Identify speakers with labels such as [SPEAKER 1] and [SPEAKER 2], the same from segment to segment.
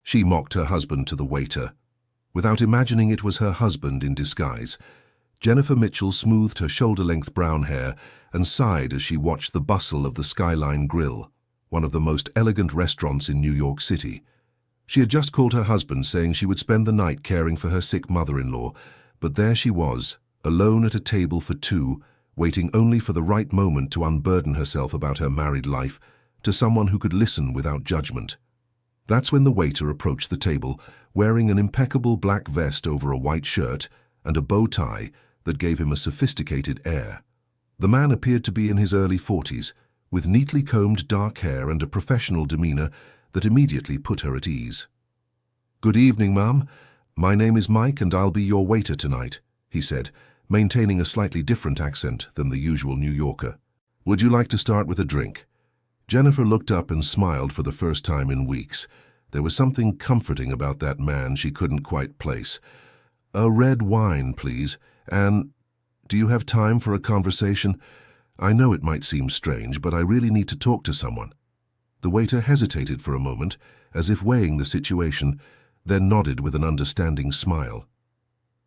[SPEAKER 1] She mocked her husband to the waiter. Without imagining it was her husband in disguise, Jennifer Mitchell smoothed her shoulder-length brown hair and sighed as she watched the bustle of the Skyline Grill, one of the most elegant restaurants in New York City. She had just called her husband saying she would spend the night caring for her sick mother-in-law, but there she was, alone at a table for two, waiting only for the right moment to unburden herself about her married life to someone who could listen without judgment. That's when the waiter approached the table, wearing an impeccable black vest over a white shirt and a bow tie that gave him a sophisticated air. The man appeared to be in his early 40s, with neatly combed dark hair and a professional demeanor that immediately put her at ease. "Good evening, ma'am. My name is Mike and I'll be your waiter tonight," he said, maintaining a slightly different accent than the usual New Yorker. "Would you like to start with a drink?" Jennifer looked up and smiled for the first time in weeks. There was something comforting about that man she couldn't quite place. "A red wine, please, and do you have time for a conversation? I know it might seem strange, but I really need to talk to someone." The waiter hesitated for a moment, as if weighing the situation, then nodded with an understanding smile.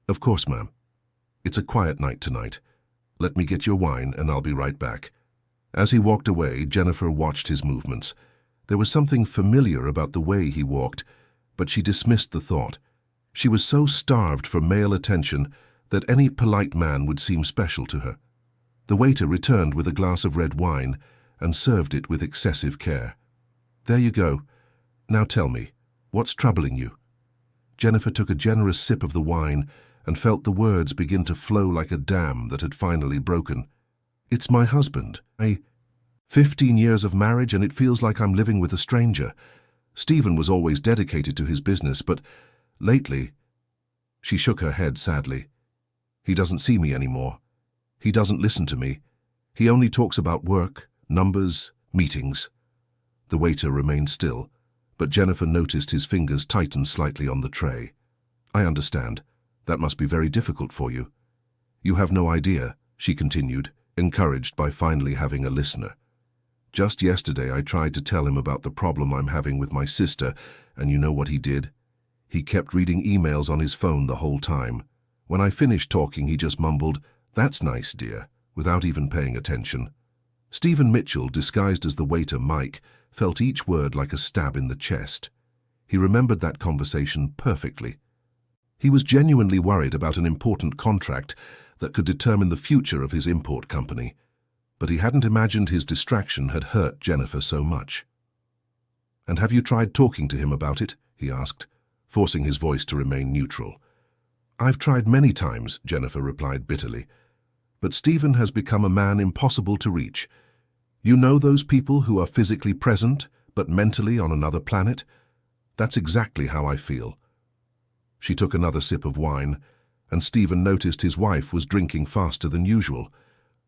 [SPEAKER 1] "Of course, ma'am. It's a quiet night tonight. Let me get your wine and I'll be right back." As he walked away, Jennifer watched his movements. There was something familiar about the way he walked, but she dismissed the thought. She was so starved for male attention that any polite man would seem special to her. The waiter returned with a glass of red wine and served it with excessive care. "There you go. Now tell me, what's troubling you?" Jennifer took a generous sip of the wine and felt the words begin to flow like a dam that had finally broken. "It's my husband. 15 years of marriage and it feels like I'm living with a stranger. Stephen was always dedicated to his business, but lately—" She shook her head sadly. "He doesn't see me anymore. He doesn't listen to me. He only talks about work, numbers, meetings." The waiter remained still, but Jennifer noticed his fingers tighten slightly on the tray. "I understand. That must be very difficult for you. You have no idea," she continued, encouraged by finally having a listener. "Just yesterday I tried to tell him about the problem I'm having with my sister, and you know what he did? He kept reading emails on his phone the whole time. When I finished talking, he just mumbled, 'That's nice, dear,' without even paying attention." Stephen Mitchell, disguised as the waiter Mike, felt each word like a stab in the chest. He remembered that conversation perfectly. He was genuinely worried about an important contract that could determine the future of his import company, but he hadn't imagined his distraction had hurt Jennifer so much. "And have you tried talking to him about it?" he asked, forcing his voice to remain neutral. "I've tried many times," Jennifer replied bitterly, "but Stephen has become a man impossible to reach. You know those people who are physically present, but mentally on another planet? That's exactly how I feel." She took another sip of wine, and Stephen noticed his wife was drinking faster than usual.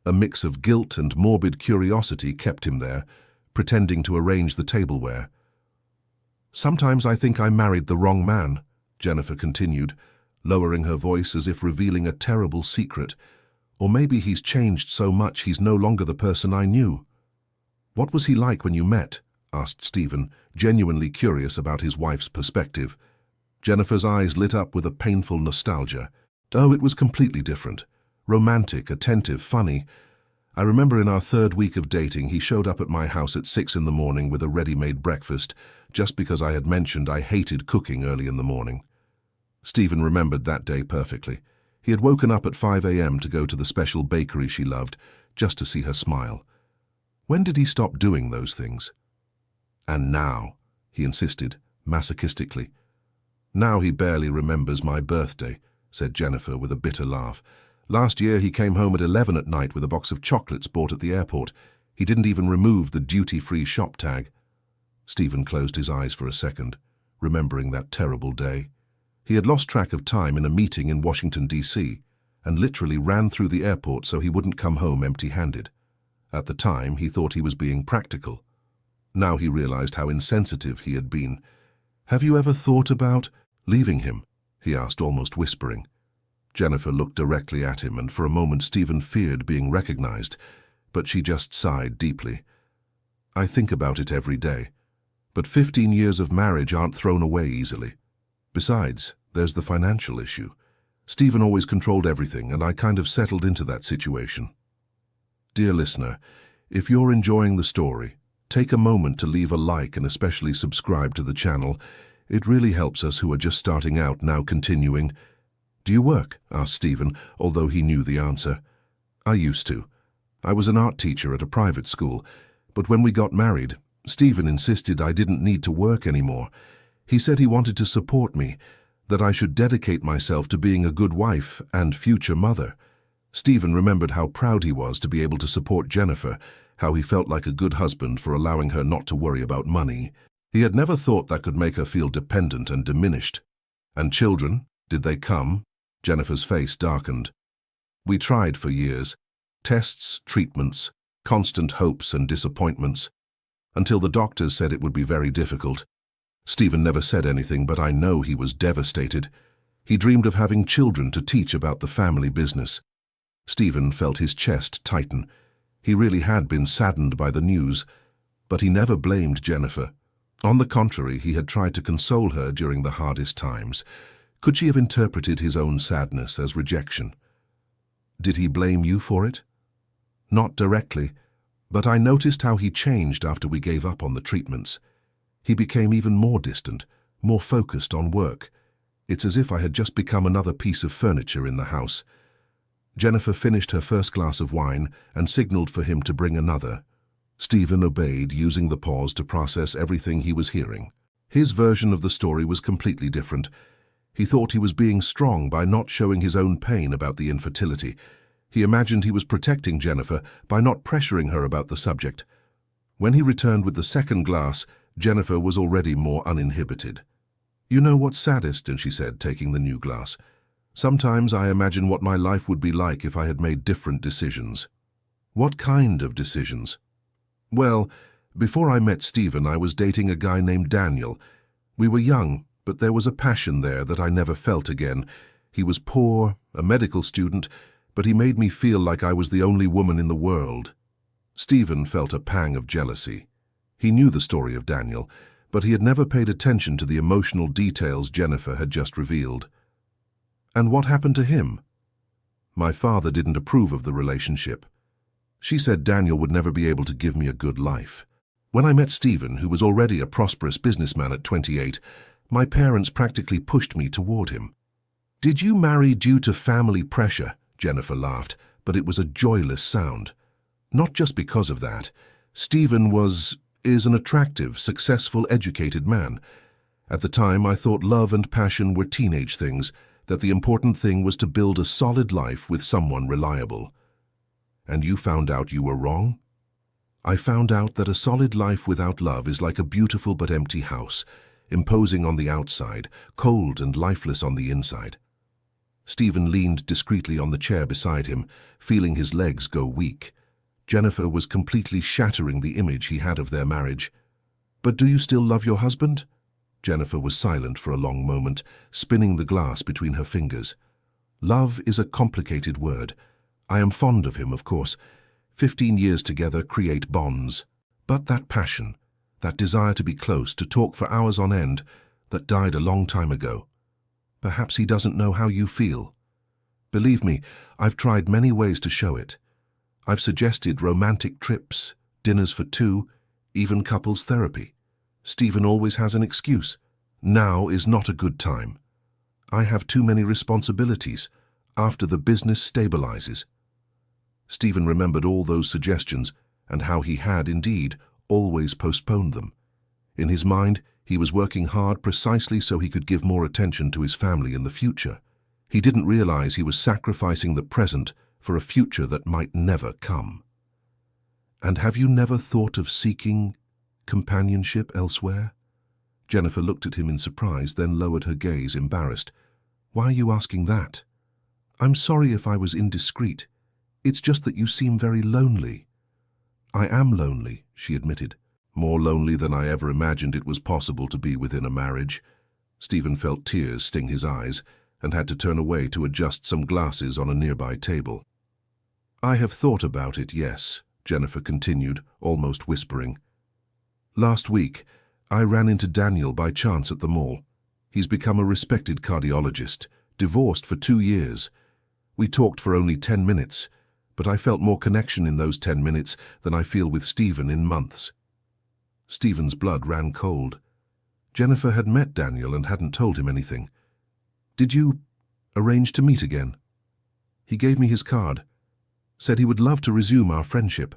[SPEAKER 1] A mix of guilt and morbid curiosity kept him there, pretending to arrange the tableware. "Sometimes I think I married the wrong man," Jennifer continued, lowering her voice as if revealing a terrible secret. "Or maybe he's changed so much he's no longer the person I knew." "What was he like when you met?" asked Stephen, genuinely curious about his wife's perspective. Jennifer's eyes lit up with a painful nostalgia. "Oh, it was completely different. Romantic, attentive, funny. I remember in our 3rd week of dating, he showed up at my house at 6 in the morning with a ready-made breakfast, just because I had mentioned I hated cooking early in the morning." Stephen remembered that day perfectly. He had woken up at 5 a.m. to go to the special bakery she loved, just to see her smile. When did he stop doing those things? "And now," he insisted, masochistically. "Now he barely remembers my birthday," said Jennifer with a bitter laugh. "Last year he came home at 11 at night with a box of chocolates bought at the airport. He didn't even remove the duty-free shop tag." Stephen closed his eyes for a second, remembering that terrible day. He had lost track of time in a meeting in Washington, D.C., and literally ran through the airport so he wouldn't come home empty-handed. At the time, he thought he was being practical. Now he realized how insensitive he had been. "Have you ever thought about leaving him?" he asked, almost whispering. Jennifer looked directly at him, and for a moment Stephen feared being recognized, but she just sighed deeply. "I think about it every day, But 15 years of marriage aren't thrown away easily. Besides, there's the financial issue. Stephen always controlled everything, and I kind of settled into that situation. Dear listener, if you're enjoying the story, take a moment to leave a like and especially subscribe to the channel. It really helps us who are just starting out now continuing. Do you work? Asked Stephen, although he knew the answer. I used to. I was an art teacher at a private school, but when we got married, Stephen insisted I didn't need to work anymore. He said he wanted to support me, that I should dedicate myself to being a good wife and future mother. Stephen remembered how proud he was to be able to support Jennifer, how he felt like a good husband for allowing her not to worry about money. He had never thought that could make her feel dependent and diminished. And children, did they come? Jennifer's face darkened. We tried for years. Tests, treatments, constant hopes and disappointments, until the doctors said it would be very difficult. Stephen never said anything, but I know he was devastated. He dreamed of having children to teach about the family business. Stephen felt his chest tighten. He really had been saddened by the news, but he never blamed Jennifer. On the contrary, he had tried to console her during the hardest times. Could she have interpreted his own sadness as rejection? Did he blame you for it? Not directly, but I noticed how he changed after we gave up on the treatments. He became even more distant, more focused on work. It's as if I had just become another piece of furniture in the house. Jennifer finished her first glass of wine and signaled for him to bring another. Stephen obeyed, using the pause to process everything he was hearing. His version of the story was completely different. He thought he was being strong by not showing his own pain about the infertility. He imagined he was protecting Jennifer by not pressuring her about the subject. When he returned with the second glass, Jennifer was already more uninhibited. "You know what's saddest?" and she said, taking the new glass. "Sometimes I imagine what my life would be like if I had made different decisions." "What kind of decisions?" "Well, before I met Stephen, I was dating a guy named Daniel. We were young, but there was a passion there that I never felt again. He was poor, a medical student, but he made me feel like I was the only woman in the world." Stephen felt a pang of jealousy. He knew the story of Daniel, but he had never paid attention to the emotional details Jennifer had just revealed. "And what happened to him?" "My father didn't approve of the relationship. She said Daniel would never be able to give me a good life. When I met Stephen, who was already a prosperous businessman at 28, my parents practically pushed me toward him." "Did you marry due to family pressure?" Jennifer laughed, but it was a joyless sound. "Not just because of that. Stephen is an attractive, successful, educated man. At the time, I thought love and passion were teenage things, that the important thing was to build a solid life with someone reliable." "And you found out you were wrong?" "I found out that a solid life without love is like a beautiful but empty house, imposing on the outside, cold and lifeless on the inside." Stephen leaned discreetly on the chair beside him, feeling his legs go weak. Jennifer was completely shattering the image he had of their marriage. "But do you still love your husband?" Jennifer was silent for a long moment, spinning the glass between her fingers. "Love is a complicated word. I am fond of him, of course. 15 years together create bonds. But that passion, that desire to be close, to talk for hours on end, that died a long time ago. Perhaps he doesn't know how you feel. Believe me, I've tried many ways to show it. I've suggested romantic trips, dinners for two, even couples therapy. Stephen always has an excuse. Now is not a good time. I have too many responsibilities, after the business stabilizes." Stephen remembered all those suggestions and how he had, indeed, always postponed them. In his mind, he was working hard precisely so he could give more attention to his family in the future. He didn't realize he was sacrificing the present for a future that might never come. "And have you never thought of seeking companionship elsewhere?" Jennifer looked at him in surprise, then lowered her gaze, embarrassed. "Why are you asking that?" "I'm sorry if I was indiscreet. It's just that you seem very lonely." "I am lonely," she admitted. "More lonely than I ever imagined it was possible to be within a marriage." Stephen felt tears sting his eyes and had to turn away to adjust some glasses on a nearby table. "I have thought about it, yes," Jennifer continued, almost whispering. "Last week, I ran into Daniel by chance at the mall. He's become a respected cardiologist, divorced for 2 years. We talked for only 10 minutes, but I felt more connection in those 10 minutes than I feel with Stephen in months. Stephen's blood ran cold. Jennifer had met Daniel and hadn't told him anything. Did you arrange to meet again? He gave me his card, said he would love to resume our friendship.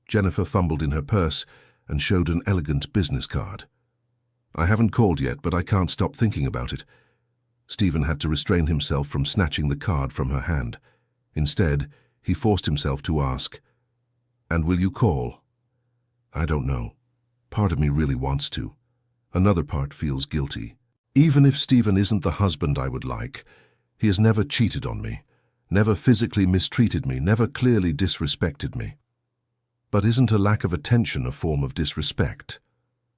[SPEAKER 1] Jennifer fumbled in her purse and showed an elegant business card. I haven't called yet, but I can't stop thinking about it. Stephen had to restrain himself from snatching the card from her hand. Instead, he forced himself to ask, "And will you call?" I don't know. Part of me really wants to. Another part feels guilty. Even if Stephen isn't the husband I would like, he has never cheated on me, never physically mistreated me, never clearly disrespected me. But isn't a lack of attention a form of disrespect?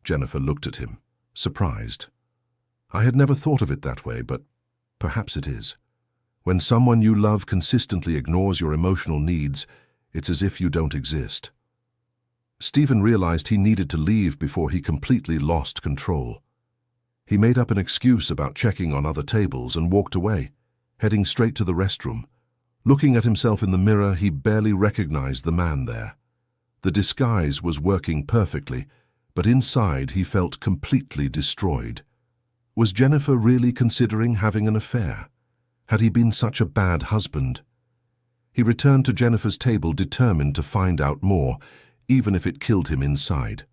[SPEAKER 1] Jennifer looked at him, surprised. I had never thought of it that way, but perhaps it is. When someone you love consistently ignores your emotional needs, it's as if you don't exist. Stephen realized he needed to leave before he completely lost control. He made up an excuse about checking on other tables and walked away, heading straight to the restroom. Looking at himself in the mirror, he barely recognized the man there. The disguise was working perfectly, but inside he felt completely destroyed. Was Jennifer really considering having an affair? Had he been such a bad husband? He returned to Jennifer's table determined to find out more, even if it killed him inside.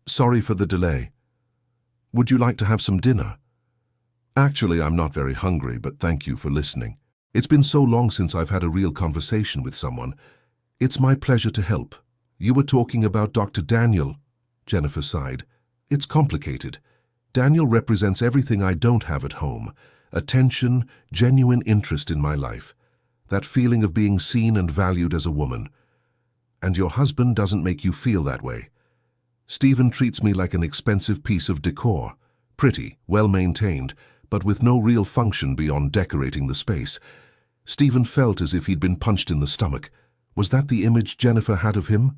[SPEAKER 1] "Sorry for the delay. Would you like to have some dinner?" "Actually, I'm not very hungry, but thank you for listening. It's been so long since I've had a real conversation with someone. It's my pleasure to help." "You were talking about Dr. Daniel," Jennifer sighed. "It's complicated. Daniel represents everything I don't have at home. Attention, genuine interest in my life. That feeling of being seen and valued as a woman. And your husband doesn't make you feel that way. Stephen treats me like an expensive piece of decor. Pretty, well-maintained, but with no real function beyond decorating the space. Stephen felt as if he'd been punched in the stomach. Was that the image Jennifer had of him?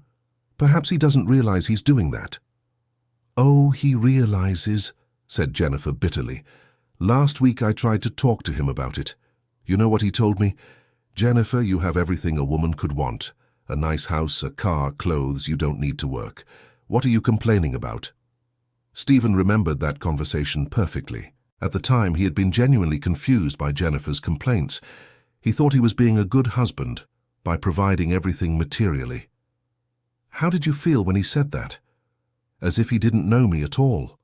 [SPEAKER 1] Perhaps he doesn't realize he's doing that." "Oh, he realizes," said Jennifer bitterly. "Last week I tried to talk to him about it. You know what he told me? 'Jennifer, you have everything a woman could want. A nice house, a car, clothes, you don't need to work. What are you complaining about?'" Stephen remembered that conversation perfectly. At the time, he had been genuinely confused by Jennifer's complaints. He thought he was being a good husband by providing everything materially. "How did you feel when he said that?" As if he didn't know me at all.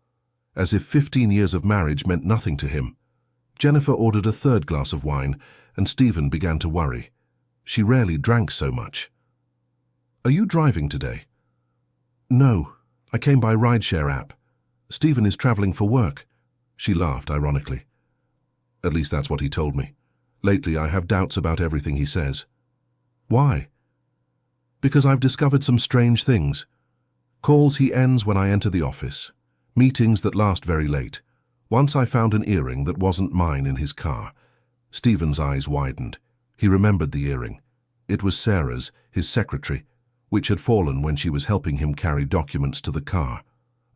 [SPEAKER 1] As if 15 years of marriage meant nothing to him. Jennifer ordered a third glass of wine, and Stephen began to worry. She rarely drank so much. "Are you driving today?" "No, I came by rideshare app. Stephen is traveling for work." She laughed ironically. "At least that's what he told me. Lately I have doubts about everything he says." "Why?" "Because I've discovered some strange things. Calls he ends when I enter the office. Meetings that last very late. Once I found an earring that wasn't mine in his car." Stephen's eyes widened. He remembered the earring. It was Sarah's, his secretary, which had fallen when she was helping him carry documents to the car.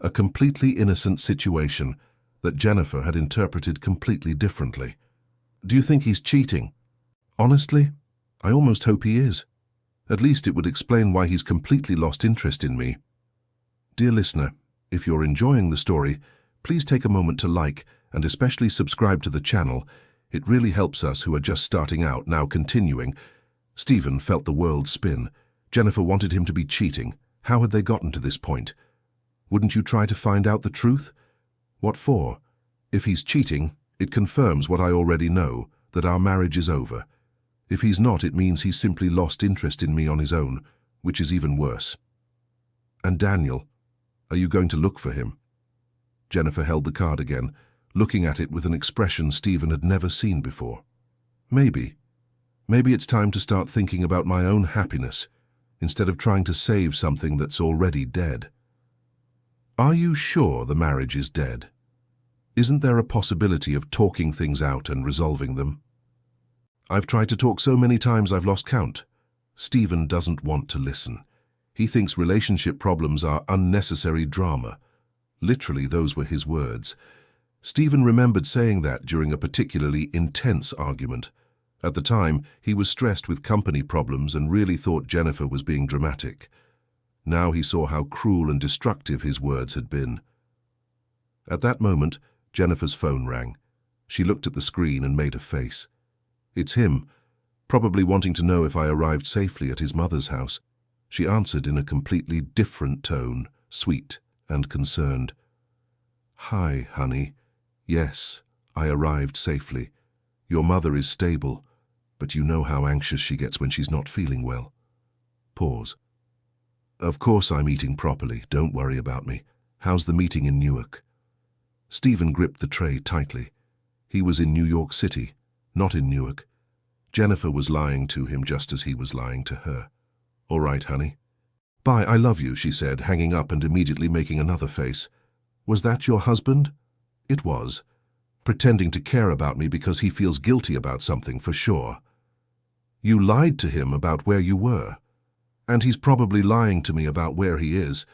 [SPEAKER 1] A completely innocent situation that Jennifer had interpreted completely differently. "Do you think he's cheating?" "Honestly, I almost hope he is. At least it would explain why he's completely lost interest in me." Dear listener, if you're enjoying the story, please take a moment to like and especially subscribe to the channel. It really helps us who are just starting out. Now continuing. Stephen felt the world spin. Jennifer wanted him to be cheating. How had they gotten to this point? Wouldn't you try to find out the truth? What for? If he's cheating, it confirms what I already know, that our marriage is over. If he's not, it means he's simply lost interest in me on his own, which is even worse. "And Daniel, are you going to look for him?" Jennifer held the card again, looking at it with an expression Stephen had never seen before. "Maybe. Maybe it's time to start thinking about my own happiness, instead of trying to save something that's already dead." "Are you sure the marriage is dead? Isn't there a possibility of talking things out and resolving them?" "I've tried to talk so many times I've lost count." Stephen doesn't want to listen. He thinks relationship problems are unnecessary drama. Literally, those were his words. Stephen remembered saying that during a particularly intense argument. At the time, he was stressed with company problems and really thought Jennifer was being dramatic. Now he saw how cruel and destructive his words had been. At that moment, Jennifer's phone rang. She looked at the screen and made a face. It's him, probably wanting to know if I arrived safely at his mother's house. She answered in a completely different tone, sweet and concerned. Hi, honey. Yes, I arrived safely. Your mother is stable, but you know how anxious she gets when she's not feeling well. Pause. Of course I'm eating properly, don't worry about me. How's the meeting in Newark? Stephen gripped the tray tightly. He was in New York City, not in Newark. Jennifer was lying to him just as he was lying to her. All right, honey. Bye, I love you, she said, hanging up and immediately making another face. Was that your husband? It was. Pretending to care about me because he feels guilty about something, for sure. You lied to him about where you were. And he's probably lying to me about where he is.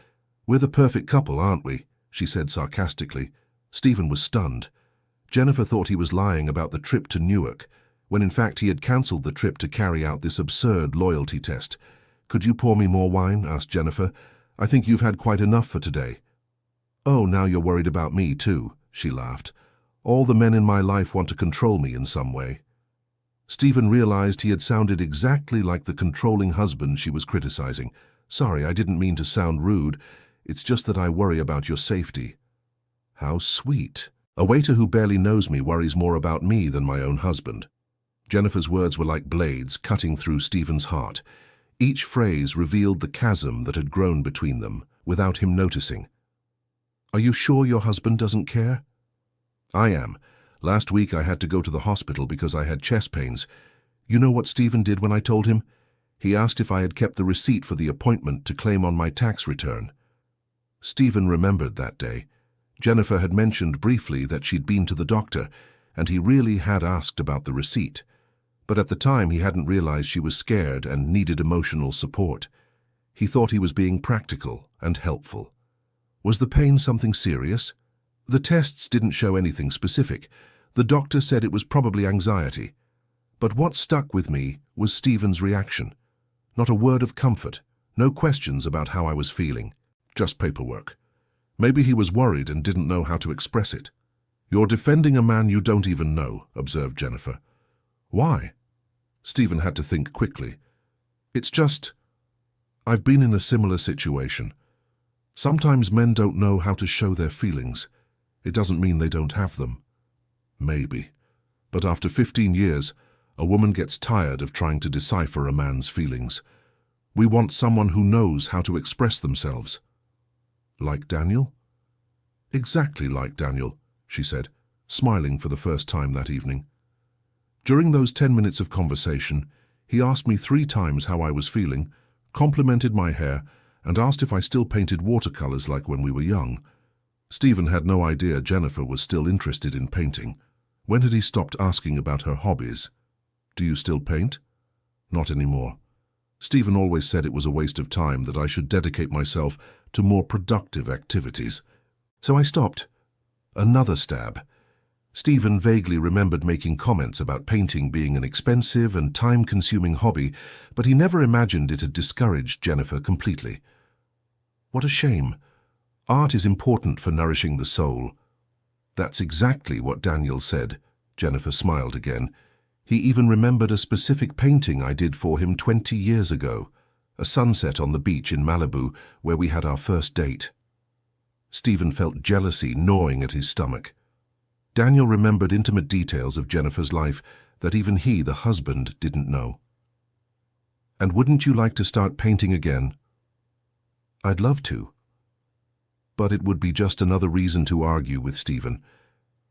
[SPEAKER 1] We're the perfect couple, aren't we? She said sarcastically. Stephen was stunned. Jennifer thought he was lying about the trip to Newark, when in fact he had cancelled the trip to carry out this absurd loyalty test. Could you pour me more wine? Asked Jennifer. I think you've had quite enough for today. Oh, now you're worried about me too, she laughed. All the men in my life want to control me in some way. Stephen realized he had sounded exactly like the controlling husband she was criticizing. Sorry, I didn't mean to sound rude. It's just that I worry about your safety. How sweet. A waiter who barely knows me worries more about me than my own husband. Jennifer's words were like blades cutting through Stephen's heart. Each phrase revealed the chasm that had grown between them, without him noticing. Are you sure your husband doesn't care? I am. Last week I had to go to the hospital because I had chest pains. You know what Stephen did when I told him? He asked if I had kept the receipt for the appointment to claim on my tax return. Stephen remembered that day. Jennifer had mentioned briefly that she'd been to the doctor, and he really had asked about the receipt. But at the time he hadn't realized she was scared and needed emotional support. He thought he was being practical and helpful. Was the pain something serious? The tests didn't show anything specific. The doctor said it was probably anxiety. But what stuck with me was Stephen's reaction. Not a word of comfort, no questions about how I was feeling, just paperwork. Maybe he was worried and didn't know how to express it. You're defending a man you don't even know, observed Jennifer. Why? Stephen had to think quickly. It's just, I've been in a similar situation. Sometimes men don't know how to show their feelings. It doesn't mean they don't have them. Maybe. But after 15 years, a woman gets tired of trying to decipher a man's feelings. We want someone who knows how to express themselves. Like Daniel? Exactly like Daniel, she said, smiling for the first time that evening. During those 10 minutes of conversation, he asked me 3 times how I was feeling, complimented my hair, and asked if I still painted watercolors like when we were young. Stephen had no idea Jennifer was still interested in painting. When had he stopped asking about her hobbies? Do you still paint? Not anymore. Stephen always said it was a waste of time, that I should dedicate myself to more productive activities. So I stopped. Another stab. Stephen vaguely remembered making comments about painting being an expensive and time-consuming hobby, but he never imagined it had discouraged Jennifer completely. What a shame. Art is important for nourishing the soul. That's exactly what Daniel said. Jennifer smiled again. He even remembered a specific painting I did for him 20 years ago, a sunset on the beach in Malibu where we had our first date. Stephen felt jealousy gnawing at his stomach. Daniel remembered intimate details of Jennifer's life that even he, the husband, didn't know. And wouldn't you like to start painting again? I'd love to. But it would be just another reason to argue with Stephen.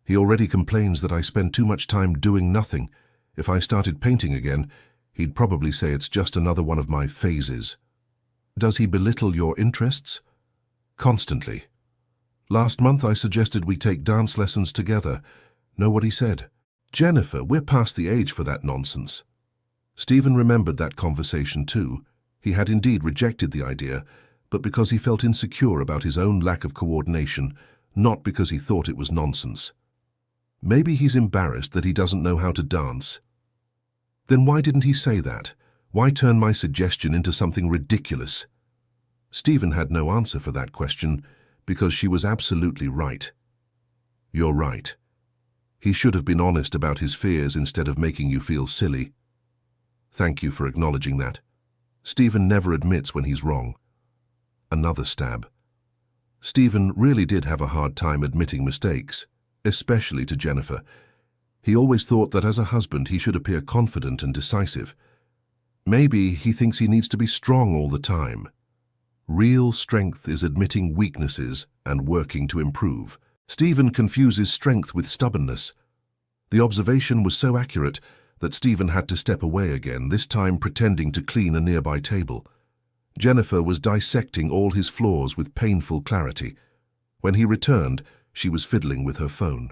[SPEAKER 1] He already complains that I spend too much time doing nothing. If I started painting again, he'd probably say it's just another one of my phases. Does he belittle your interests? Constantly. Last month I suggested we take dance lessons together. Know what he said? Jennifer, we're past the age for that nonsense. Stephen remembered that conversation too. He had indeed rejected the idea, but because he felt insecure about his own lack of coordination, not because he thought it was nonsense. Maybe he's embarrassed that he doesn't know how to dance. Then why didn't he say that? Why turn my suggestion into something ridiculous? Stephen had no answer for that question because she was absolutely right. You're right. He should have been honest about his fears instead of making you feel silly. Thank you for acknowledging that. Stephen never admits when he's wrong. Another stab. Stephen really did have a hard time admitting mistakes, especially to Jennifer. He always thought that as a husband he should appear confident and decisive. Maybe he thinks he needs to be strong all the time. Real strength is admitting weaknesses and working to improve. Stephen confuses strength with stubbornness. The observation was so accurate that Stephen had to step away again, this time pretending to clean a nearby table. Jennifer was dissecting all his flaws with painful clarity. When he returned, she was fiddling with her phone.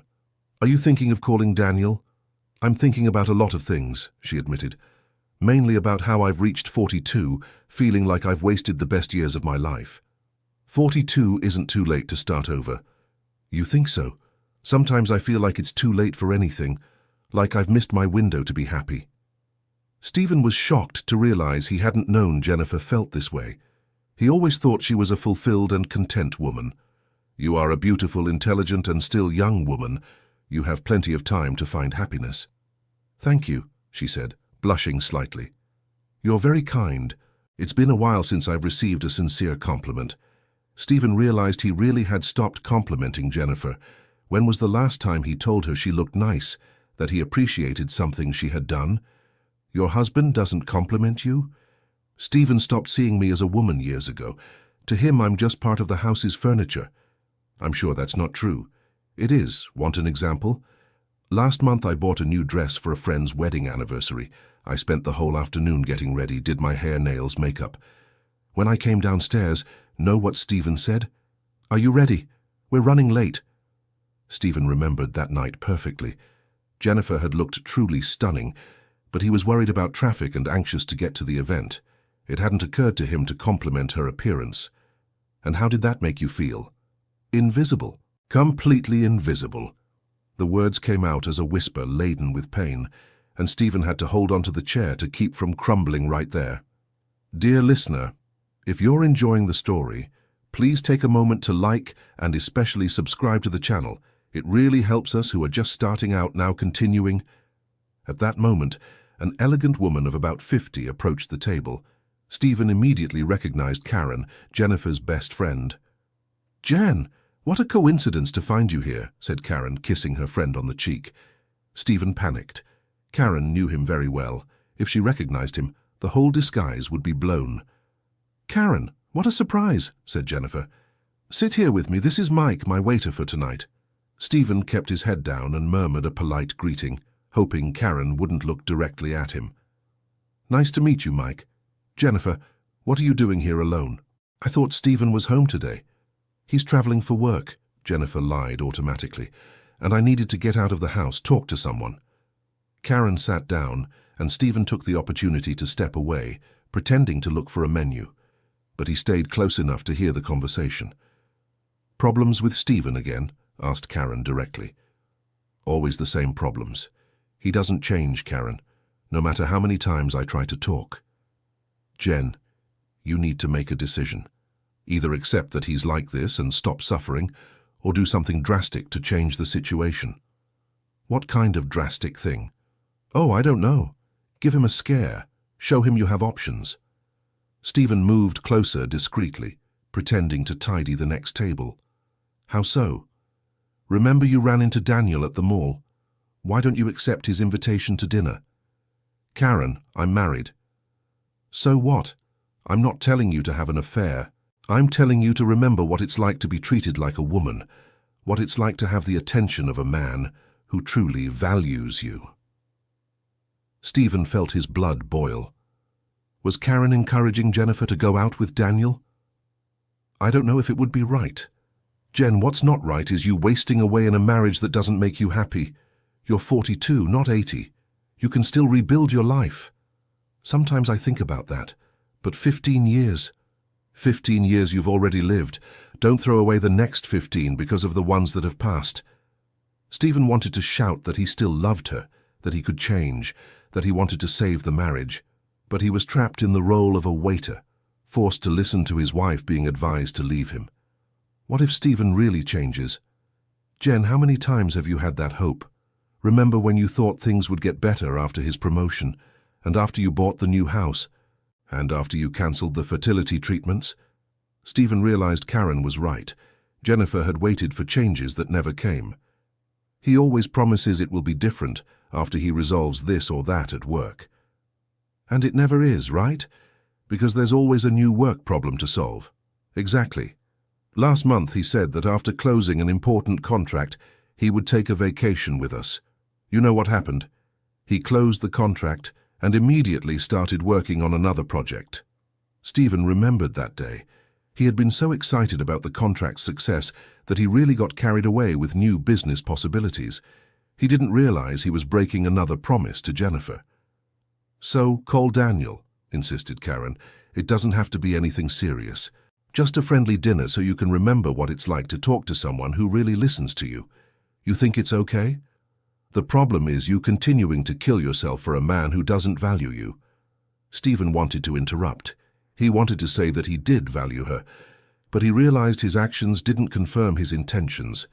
[SPEAKER 1] "Are you thinking of calling Daniel?" "I'm thinking about a lot of things," she admitted. "Mainly about how I've reached 42, feeling like I've wasted the best years of my life." 42 isn't too late to start over. You think so? Sometimes I feel like it's too late for anything, like I've missed my window to be happy. Stephen was shocked to realize he hadn't known Jennifer felt this way. He always thought she was a fulfilled and content woman. "You are a beautiful, intelligent, and still young woman. You have plenty of time to find happiness." "Thank you," she said, blushing slightly. "You're very kind. It's been a while since I've received a sincere compliment." Stephen realized he really had stopped complimenting Jennifer. When was the last time he told her she looked nice, that he appreciated something she had done? "Your husband doesn't compliment you?" "Stephen stopped seeing me as a woman years ago. To him, I'm just part of the house's furniture." "I'm sure that's not true." "It is. Want an example?" "Last month I bought a new dress for a friend's wedding anniversary. I spent the whole afternoon getting ready, did my hair, nails, makeup. When I came downstairs, know what Stephen said? 'Are you ready? We're running late.'" Stephen remembered that night perfectly. Jennifer had looked truly stunning, but he was worried about traffic and anxious to get to the event. It hadn't occurred to him to compliment her appearance. "And how did that make you feel?" "Invisible. Completely invisible." The words came out as a whisper laden with pain, and Stephen had to hold onto the chair to keep from crumbling right there. Dear listener, if you're enjoying the story, please take a moment to like and especially subscribe to the channel. It really helps us who are just starting out now continuing. At that moment, an elegant woman of about 50 approached the table. Stephen immediately recognized Karen, Jennifer's best friend. "Jen, what a coincidence to find you here," said Karen, kissing her friend on the cheek. Stephen panicked. Karen knew him very well. If she recognized him, the whole disguise would be blown. "Karen, what a surprise," said Jennifer. "Sit here with me. This is Mike, my waiter for tonight." Stephen kept his head down and murmured a polite greeting, hoping Karen wouldn't look directly at him. "Nice to meet you, Mike. Jennifer, what are you doing here alone?" "I thought Stephen was home today." "He's traveling for work," Jennifer lied automatically, "and I needed to get out of the house, talk to someone." Karen sat down, and Stephen took the opportunity to step away, pretending to look for a menu. But he stayed close enough to hear the conversation. "Problems with Stephen again?" asked Karen directly. "Always the same problems. He doesn't change, Karen, no matter how many times I try to talk." "Jen, you need to make a decision. Either accept that he's like this and stop suffering, or do something drastic to change the situation." "What kind of drastic thing?" "Oh, I don't know. Give him a scare. Show him you have options." Stephen moved closer discreetly, pretending to tidy the next table. "How so?" "Remember you ran into Daniel at the mall? Why don't you accept his invitation to dinner?" "Karen, I'm married." "So what? I'm not telling you to have an affair. I'm telling you to remember what it's like to be treated like a woman, what it's like to have the attention of a man who truly values you." Stephen felt his blood boil. Was Karen encouraging Jennifer to go out with Daniel? "I don't know if it would be right." "Jen, what's not right is you wasting away in a marriage that doesn't make you happy. You're 42, not 80. You can still rebuild your life." "Sometimes I think about that, but 15 years. 15 years you've already lived. Don't throw away the next 15 because of the ones that have passed. Stephen wanted to shout that he still loved her, that he could change, that he wanted to save the marriage, but he was trapped in the role of a waiter, forced to listen to his wife being advised to leave him. What if Stephen really changes? Jen, how many times have you had that hope? Remember when you thought things would get better after his promotion, and after you bought the new house, and after you cancelled the fertility treatments? Stephen realized Karen was right. Jennifer had waited for changes that never came. He always promises it will be different after he resolves this or that at work. And it never is, right? Because there's always a new work problem to solve. Exactly. Last month he said that after closing an important contract, he would take a vacation with us. You know what happened? He closed the contract and immediately started working on another project. Stephen remembered that day. He had been so excited about the contract's success that he really got carried away with new business possibilities. He didn't realize he was breaking another promise to Jennifer. So, call Daniel, insisted Karen. It doesn't have to be anything serious. Just a friendly dinner so you can remember what it's like to talk to someone who really listens to you. You think it's okay? The problem is you continuing to kill yourself for a man who doesn't value you. Stephen wanted to interrupt. He wanted to say that he did value her, but he realized his actions didn't confirm his intentions.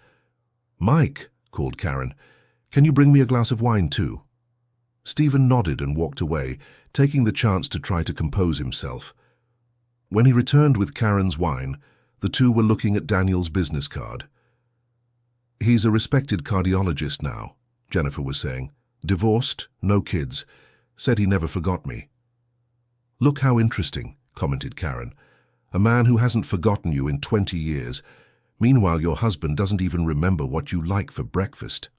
[SPEAKER 1] Mike, called Karen, can you bring me a glass of wine too? Stephen nodded and walked away, taking the chance to try to compose himself. When he returned with Karen's wine, the two were looking at Daniel's business card. He's a respected cardiologist now, Jennifer was saying. Divorced, no kids. Said he never forgot me. Look how interesting, commented Karen. A man who hasn't forgotten you in 20 years. Meanwhile, your husband doesn't even remember what you like for breakfast.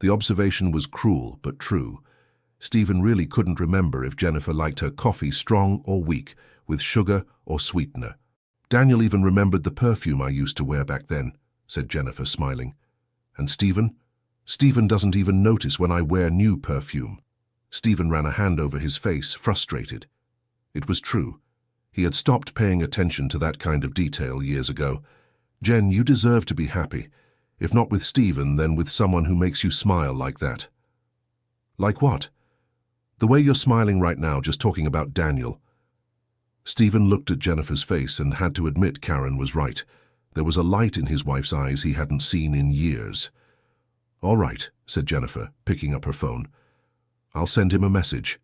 [SPEAKER 1] The observation was cruel but true. Stephen really couldn't remember if Jennifer liked her coffee strong or weak, with sugar or sweetener. Daniel even remembered the perfume I used to wear back then, said Jennifer, smiling. And Stephen? Stephen doesn't even notice when I wear new perfume. Stephen ran a hand over his face, frustrated. It was true. He had stopped paying attention to that kind of detail years ago. Jen, you deserve to be happy. If not with Stephen, then with someone who makes you smile like that. Like what? The way you're smiling right now, just talking about Daniel. Stephen looked at Jennifer's face and had to admit Karen was right. There was a light in his wife's eyes he hadn't seen in years. All right, said Jennifer, picking up her phone. I'll send him a message.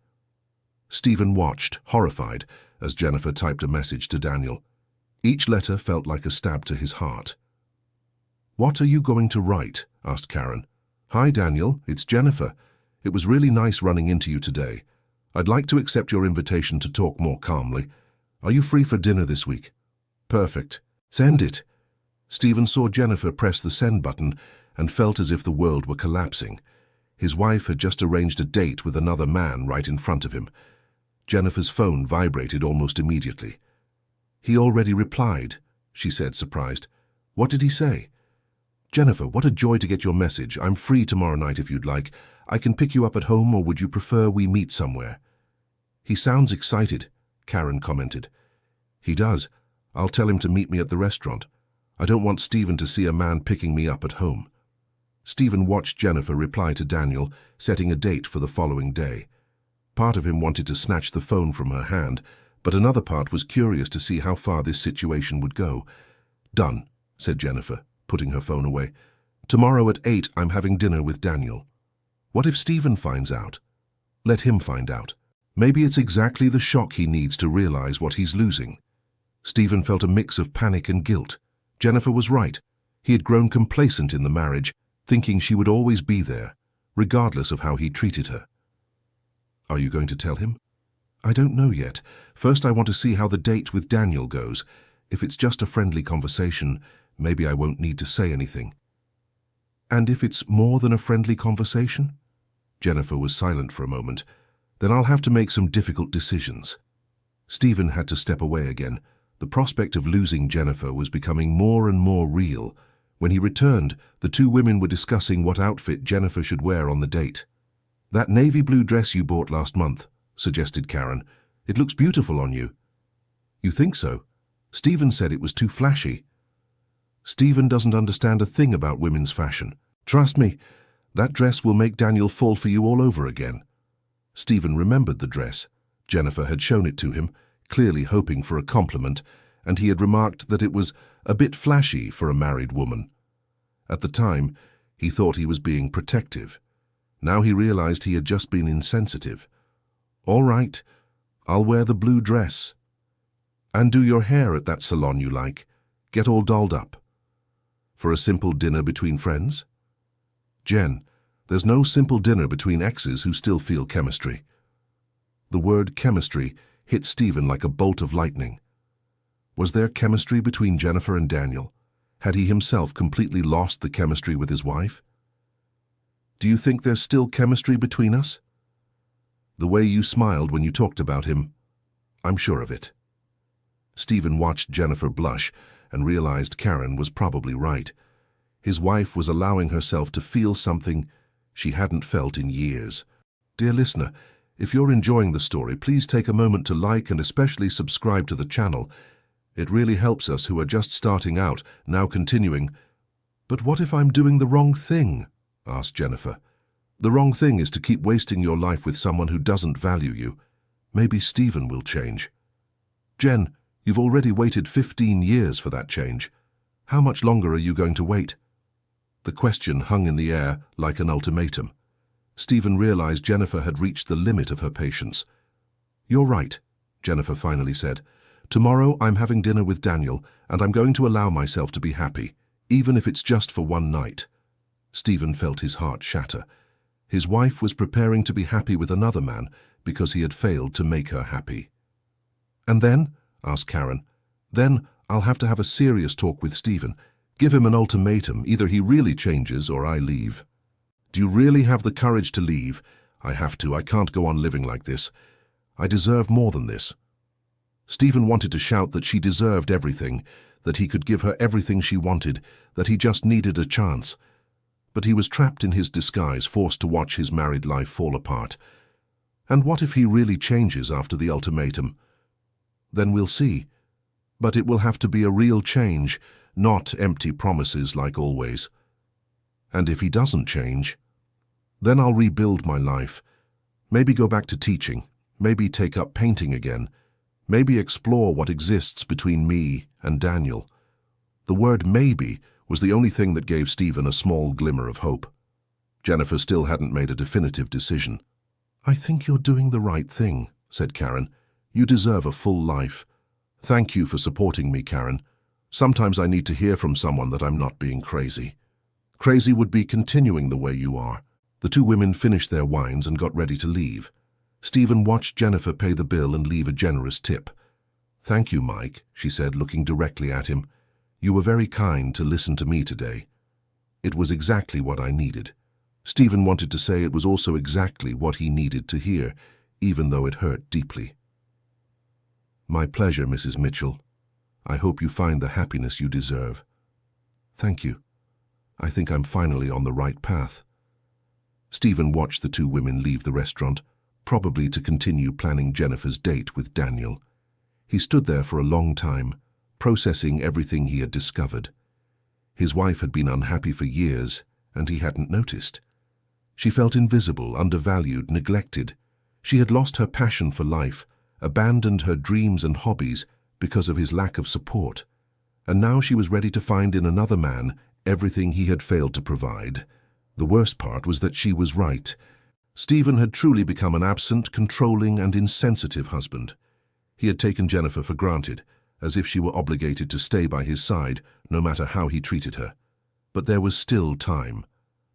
[SPEAKER 1] Stephen watched, horrified, as Jennifer typed a message to Daniel. Each letter felt like a stab to his heart. What are you going to write? Asked Karen. Hi, Daniel, it's Jennifer. It was really nice running into you today. I'd like to accept your invitation to talk more calmly. Are you free for dinner this week? Perfect. Send it. Stephen saw Jennifer press the send button and felt as if the world were collapsing. His wife had just arranged a date with another man right in front of him. Jennifer's phone vibrated almost immediately. He already replied, she said, surprised. What did he say? Jennifer, what a joy to get your message. I'm free tomorrow night if you'd like. I can pick you up at home, or would you prefer we meet somewhere? He sounds excited, Karen commented. He does. I'll tell him to meet me at the restaurant. I don't want Stephen to see a man picking me up at home. Stephen watched Jennifer reply to Daniel, setting a date for the following day. Part of him wanted to snatch the phone from her hand, but another part was curious to see how far this situation would go. Done, said Jennifer, putting her phone away. Tomorrow at 8 I'm having dinner with Daniel. What if Stephen finds out? Let him find out. Maybe it's exactly the shock he needs to realize what he's losing. Stephen felt a mix of panic and guilt. Jennifer was right. He had grown complacent in the marriage, thinking she would always be there, regardless of how he treated her. Are you going to tell him? I don't know yet. First I want to see how the date with Daniel goes. If it's just a friendly conversation, maybe I won't need to say anything. And if it's more than a friendly conversation? Jennifer was silent for a moment. Then I'll have to make some difficult decisions. Stephen had to step away again. The prospect of losing Jennifer was becoming more and more real. When he returned, the two women were discussing what outfit Jennifer should wear on the date. That navy blue dress you bought last month, suggested Karen. It looks beautiful on you. You think so? Stephen said it was too flashy. Stephen doesn't understand a thing about women's fashion. Trust me, that dress will make Daniel fall for you all over again. Stephen remembered the dress. Jennifer had shown it to him, clearly hoping for a compliment, and he had remarked that it was a bit flashy for a married woman. At the time, he thought he was being protective. Now he realized he had just been insensitive. All right, I'll wear the blue dress. And do your hair at that salon you like. Get all dolled up. For a simple dinner between friends? Jen, there's no simple dinner between exes who still feel chemistry. The word chemistry hit Stephen like a bolt of lightning. Was there chemistry between Jennifer and Daniel? Had he himself completely lost the chemistry with his wife? Do you think there's still chemistry between us? The way you smiled when you talked about him, I'm sure of it. Stephen watched Jennifer blush and realized Karen was probably right. His wife was allowing herself to feel something she hadn't felt in years. Dear listener, if you're enjoying the story, please take a moment to like and especially subscribe to the channel. It really helps us who are just starting out, now continuing. But what if I'm doing the wrong thing? Asked Jennifer. The wrong thing is to keep wasting your life with someone who doesn't value you. Maybe Stephen will change. Jen, you've already waited 15 years for that change. How much longer are you going to wait? The question hung in the air like an ultimatum. Stephen realized Jennifer had reached the limit of her patience. You're right, Jennifer finally said. Tomorrow I'm having dinner with Daniel, and I'm going to allow myself to be happy, even if it's just for one night. Stephen felt his heart shatter. His wife was preparing to be happy with another man because he had failed to make her happy. And then? Asked Karen. Then I'll have to have a serious talk with Stephen. Give him an ultimatum. Either he really changes or I leave. Do you really have the courage to leave? I have to. I can't go on living like this. I deserve more than this. Stephen wanted to shout that she deserved everything, that he could give her everything she wanted, that he just needed a chance. But he was trapped in his disguise, forced to watch his married life fall apart. And what if he really changes after the ultimatum? Then we'll see. But it will have to be a real change, not empty promises like always. And if he doesn't change, then I'll rebuild my life. Maybe go back to teaching, maybe take up painting again, maybe explore what exists between me and Daniel. The word maybe was the only thing that gave Stephen a small glimmer of hope. Jennifer still hadn't made a definitive decision. I think you're doing the right thing, said Karen. You deserve a full life. Thank you for supporting me, Karen. Sometimes I need to hear from someone that I'm not being crazy. Crazy would be continuing the way you are. The two women finished their wines and got ready to leave. Stephen watched Jennifer pay the bill and leave a generous tip. Thank you, Mike, she said, looking directly at him. You were very kind to listen to me today. It was exactly what I needed. Stephen wanted to say it was also exactly what he needed to hear, even though it hurt deeply. My pleasure, Mrs. Mitchell. I hope you find the happiness you deserve. Thank you. I think I'm finally on the right path. Stephen watched the two women leave the restaurant, probably to continue planning Jennifer's date with Daniel. He stood there for a long time, processing everything he had discovered. His wife had been unhappy for years, and he hadn't noticed. She felt invisible, undervalued, neglected. She had lost her passion for life, abandoned her dreams and hobbies because of his lack of support. And now she was ready to find in another man everything he had failed to provide. The worst part was that she was right. Stephen had truly become an absent, controlling, and insensitive husband. He had taken Jennifer for granted, as if she were obligated to stay by his side, no matter how he treated her. But there was still time.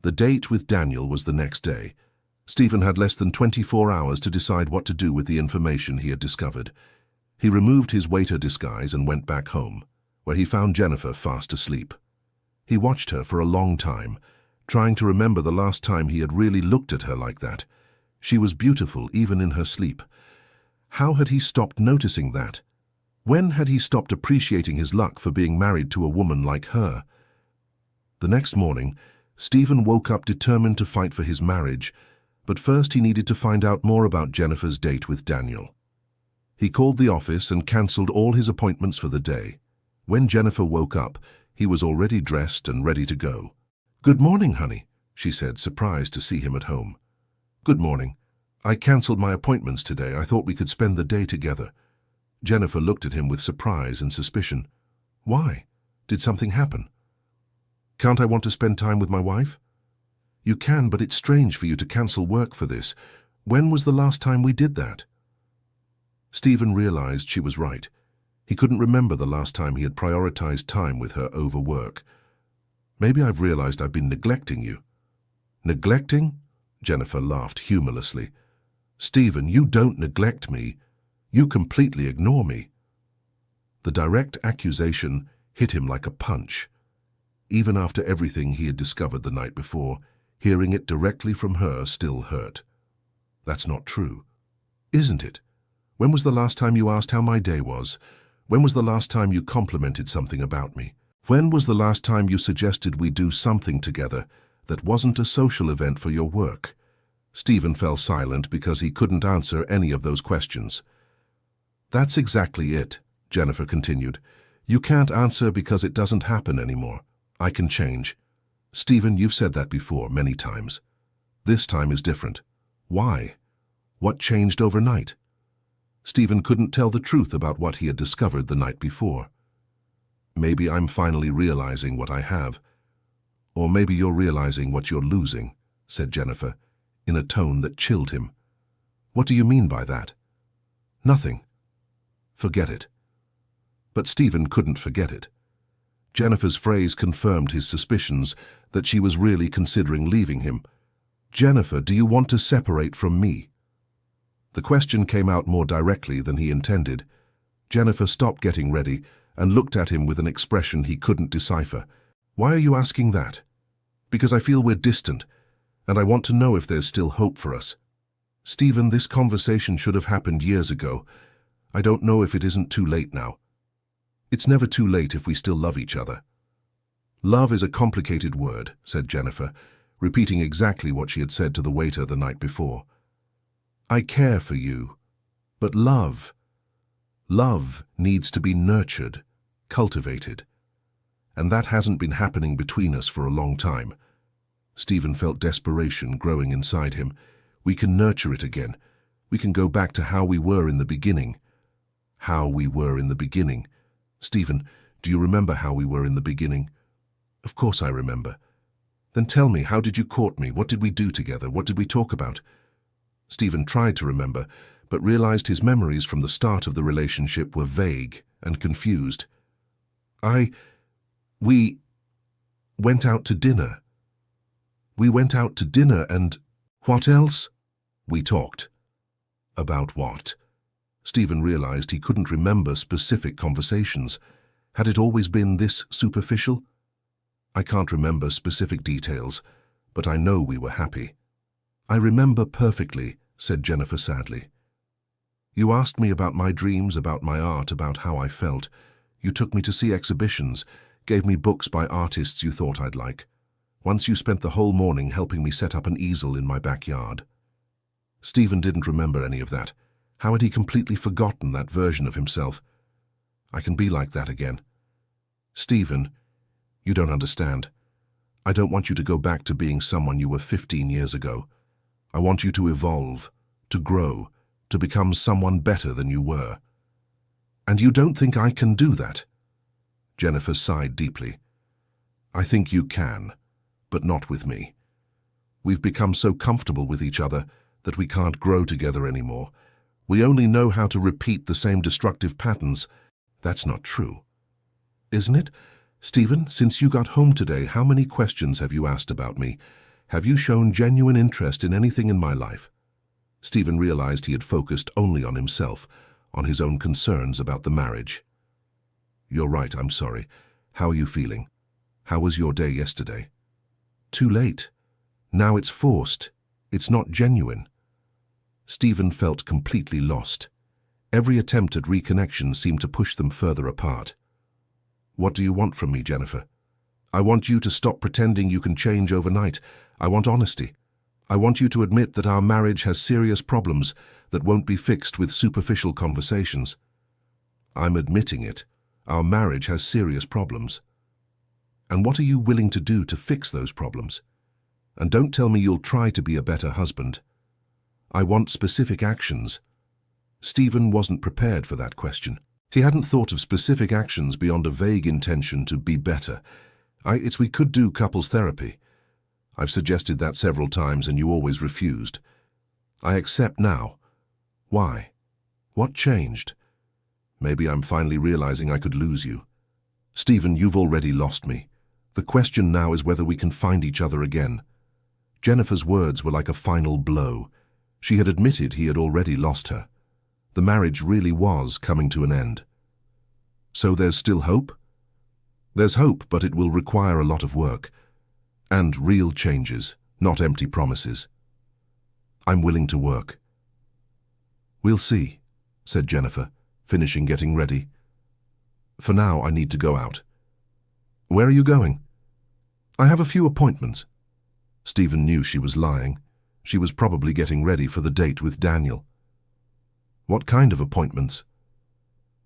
[SPEAKER 1] The date with Daniel was the next day. Stephen had less than 24 hours to decide what to do with the information he had discovered. He removed his waiter disguise and went back home, where he found Jennifer fast asleep. He watched her for a long time, trying to remember the last time he had really looked at her like that. She was beautiful even in her sleep. How had he stopped noticing that? When had he stopped appreciating his luck for being married to a woman like her? The next morning, Stephen woke up determined to fight for his marriage, but first he needed to find out more about Jennifer's date with Daniel. He called the office and cancelled all his appointments for the day. When Jennifer woke up, he was already dressed and ready to go. "Good morning, honey," she said, surprised to see him at home. "Good morning. I cancelled my appointments today. I thought we could spend the day together." Jennifer looked at him with surprise and suspicion. "Why? Did something happen?" "Can't I want to spend time with my wife?" "You can, but it's strange for you to cancel work for this. When was the last time we did that?" Stephen realized she was right. He couldn't remember the last time he had prioritized time with her over work. "Maybe I've realized I've been neglecting you." "Neglecting?" Jennifer laughed humorlessly. "Stephen, you don't neglect me. You completely ignore me." The direct accusation hit him like a punch. Even after everything he had discovered the night before, hearing it directly from her still hurt. "That's not true." "Isn't it? When was the last time you asked how my day was? When was the last time you complimented something about me? When was the last time you suggested we do something together that wasn't a social event for your work?" Stephen fell silent because he couldn't answer any of those questions. "That's exactly it," Jennifer continued. "You can't answer because it doesn't happen anymore. I can change. Stephen, you've said that before many times. This time is different. Why? What changed overnight?" Stephen couldn't tell the truth about what he had discovered the night before. "Maybe I'm finally realizing what I have. Or maybe you're realizing what you're losing," said Jennifer, in a tone that chilled him. "What do you mean by that?" "Nothing. Forget it." But Stephen couldn't forget it. Jennifer's phrase confirmed his suspicions that she was really considering leaving him. "Jennifer, do you want to separate from me?" The question came out more directly than he intended. Jennifer stopped getting ready and looked at him with an expression he couldn't decipher. "Why are you asking that?" "Because I feel we're distant, and I want to know if there's still hope for us." "Stephen, this conversation should have happened years ago. I don't know if it isn't too late now." "It's never too late if we still love each other." "Love is a complicated word," said Jennifer, repeating exactly what she had said to the waiter the night before. "I care for you, but love needs to be nurtured, cultivated. And that hasn't been happening between us for a long time." Stephen felt desperation growing inside him. "We can nurture it again. We can go back to how we were in the beginning." "How we were in the beginning?" "Stephen, do you remember how we were in the beginning?" "Of course I remember." "Then tell me, how did you court me? What did we do together? What did we talk about?" Stephen tried to remember, but realized his memories from the start of the relationship were vague and confused. We went out to dinner. We went out to dinner and... What else?" "We talked." About what? Stephen realized he couldn't remember specific conversations. Had it always been this superficial? "I can't remember specific details, but I know we were happy." "I remember perfectly," said Jennifer sadly. "You asked me about my dreams, about my art, about how I felt. You took me to see exhibitions, gave me books by artists you thought I'd like. Once you spent the whole morning helping me set up an easel in my backyard." Stephen didn't remember any of that. How had he completely forgotten that version of himself? "I can be like that again." "Stephen, you don't understand. I don't want you to go back to being someone you were 15 years ago. I want you to evolve, to grow, to become someone better than you were." "And you don't think I can do that?" Jennifer sighed deeply. "I think you can, but not with me. We've become so comfortable with each other that we can't grow together anymore. We only know how to repeat the same destructive patterns." "That's not true." "Isn't it? Stephen, since you got home today, how many questions have you asked about me? Have you shown genuine interest in anything in my life?" Stephen realized he had focused only on himself, on his own concerns about the marriage. "You're right, I'm sorry. How are you feeling? How was your day yesterday?" "Too late. Now it's forced. It's not genuine." Stephen felt completely lost. Every attempt at reconnection seemed to push them further apart. "What do you want from me, Jennifer?" "I want you to stop pretending you can change overnight. I want honesty. I want you to admit that our marriage has serious problems that won't be fixed with superficial conversations. I'm admitting it. Our marriage has serious problems. And what are you willing to do to fix those problems? And don't tell me you'll try to be a better husband. I want specific actions. Stephen wasn't prepared for that question. He hadn't thought of specific actions beyond a vague intention to be better. We could do couples therapy. I've suggested that several times and you always refused. I accept now. Why? What changed? Maybe I'm finally realizing I could lose you. Stephen, you've already lost me. The question now is whether we can find each other again. Jennifer's words were like a final blow. She had admitted he had already lost her. The marriage really was coming to an end. So there's still hope? There's hope, but it will require a lot of work. And real changes, not empty promises. I'm willing to work. We'll see, said Jennifer, finishing getting ready. For now, I need to go out. Where are you going? I have a few appointments. Stephen knew she was lying. She was probably getting ready for the date with Daniel. What kind of appointments?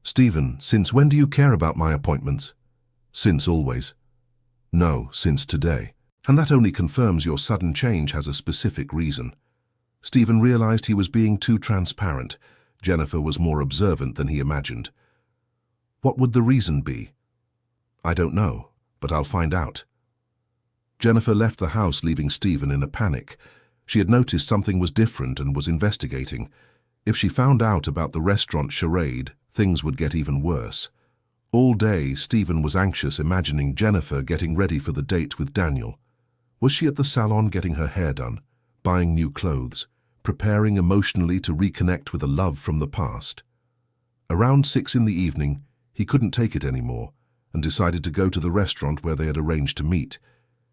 [SPEAKER 1] Stephen, since when do you care about my appointments? Since always. No, since today. And that only confirms your sudden change has a specific reason. Stephen realized he was being too transparent. Jennifer was more observant than he imagined. What would the reason be? I don't know, but I'll find out. Jennifer left the house, leaving Stephen in a panic. She had noticed something was different and was investigating. If she found out about the restaurant charade, things would get even worse. All day, Stephen was anxious, imagining Jennifer getting ready for the date with Daniel. Was she at the salon getting her hair done, buying new clothes, preparing emotionally to reconnect with a love from the past? Around 6 in the evening, he couldn't take it anymore and decided to go to the restaurant where they had arranged to meet.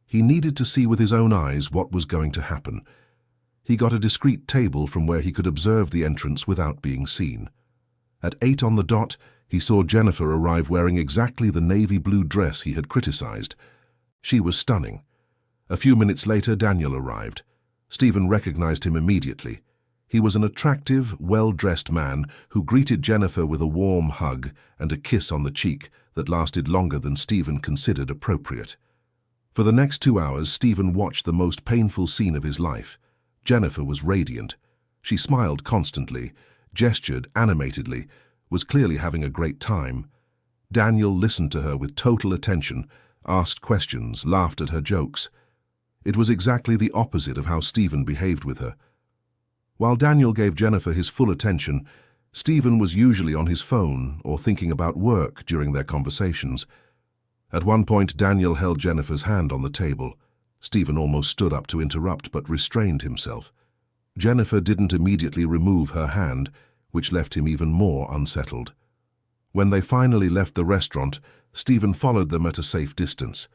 [SPEAKER 1] He needed to see with his own eyes what was going to happen. He got a discreet table from where he could observe the entrance without being seen. At 8 on the dot, he saw Jennifer arrive wearing exactly the navy blue dress he had criticized. She was stunning. A few minutes later, Daniel arrived. Stephen recognized him immediately. He was an attractive, well-dressed man who greeted Jennifer with a warm hug and a kiss on the cheek that lasted longer than Stephen considered appropriate. For the next 2 hours, Stephen watched the most painful scene of his life. Jennifer was radiant. She smiled constantly, gestured animatedly, was clearly having a great time. Daniel listened to her with total attention, asked questions, laughed at her jokes. It was exactly the opposite of how Stephen behaved with her. While Daniel gave Jennifer his full attention, Stephen was usually on his phone or thinking about work during their conversations. At one point, Daniel held Jennifer's hand on the table. Stephen almost stood up to interrupt but restrained himself. Jennifer didn't immediately remove her hand, which left him even more unsettled. When they finally left the restaurant, Stephen followed them at a safe distance.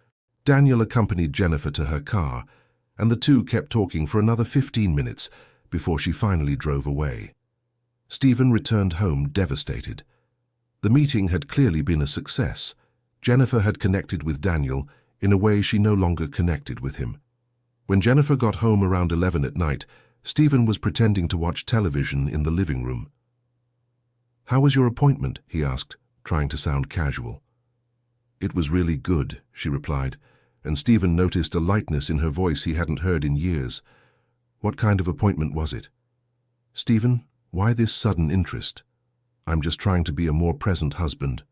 [SPEAKER 1] Daniel accompanied Jennifer to her car, and the two kept talking for another 15 minutes before she finally drove away. Stephen returned home devastated. The meeting had clearly been a success. Jennifer had connected with Daniel in a way she no longer connected with him. When Jennifer got home around 11 at night, Stephen was pretending to watch television in the living room. "How was your appointment?" he asked, trying to sound casual. "It was really good," she replied, and Stephen noticed a lightness in her voice he hadn't heard in years. "What kind of appointment was it?" "Stephen, why this sudden interest? I'm just trying to be a more present husband."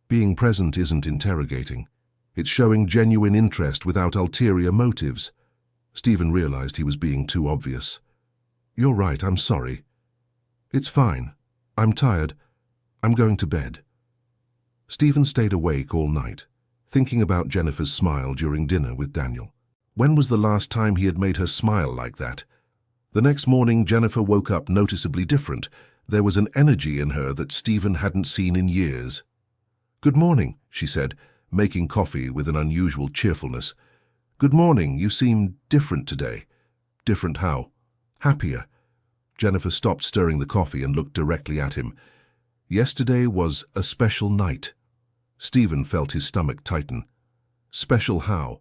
[SPEAKER 1] Being present isn't interrogating. It's showing genuine interest without ulterior motives. Stephen realized he was being too obvious. "You're right, I'm sorry." "It's fine. I'm tired. I'm going to bed." Stephen stayed awake all night, thinking about Jennifer's smile during dinner with Daniel. When was the last time he had made her smile like that? The next morning, Jennifer woke up noticeably different. There was an energy in her that Stephen hadn't seen in years. "Good morning," she said, making coffee with an unusual cheerfulness. "Good morning. You seem different today." "Different how?" "Happier." Jennifer stopped stirring the coffee and looked directly at him. "Yesterday was a special night." Stephen felt his stomach tighten. "Special how?"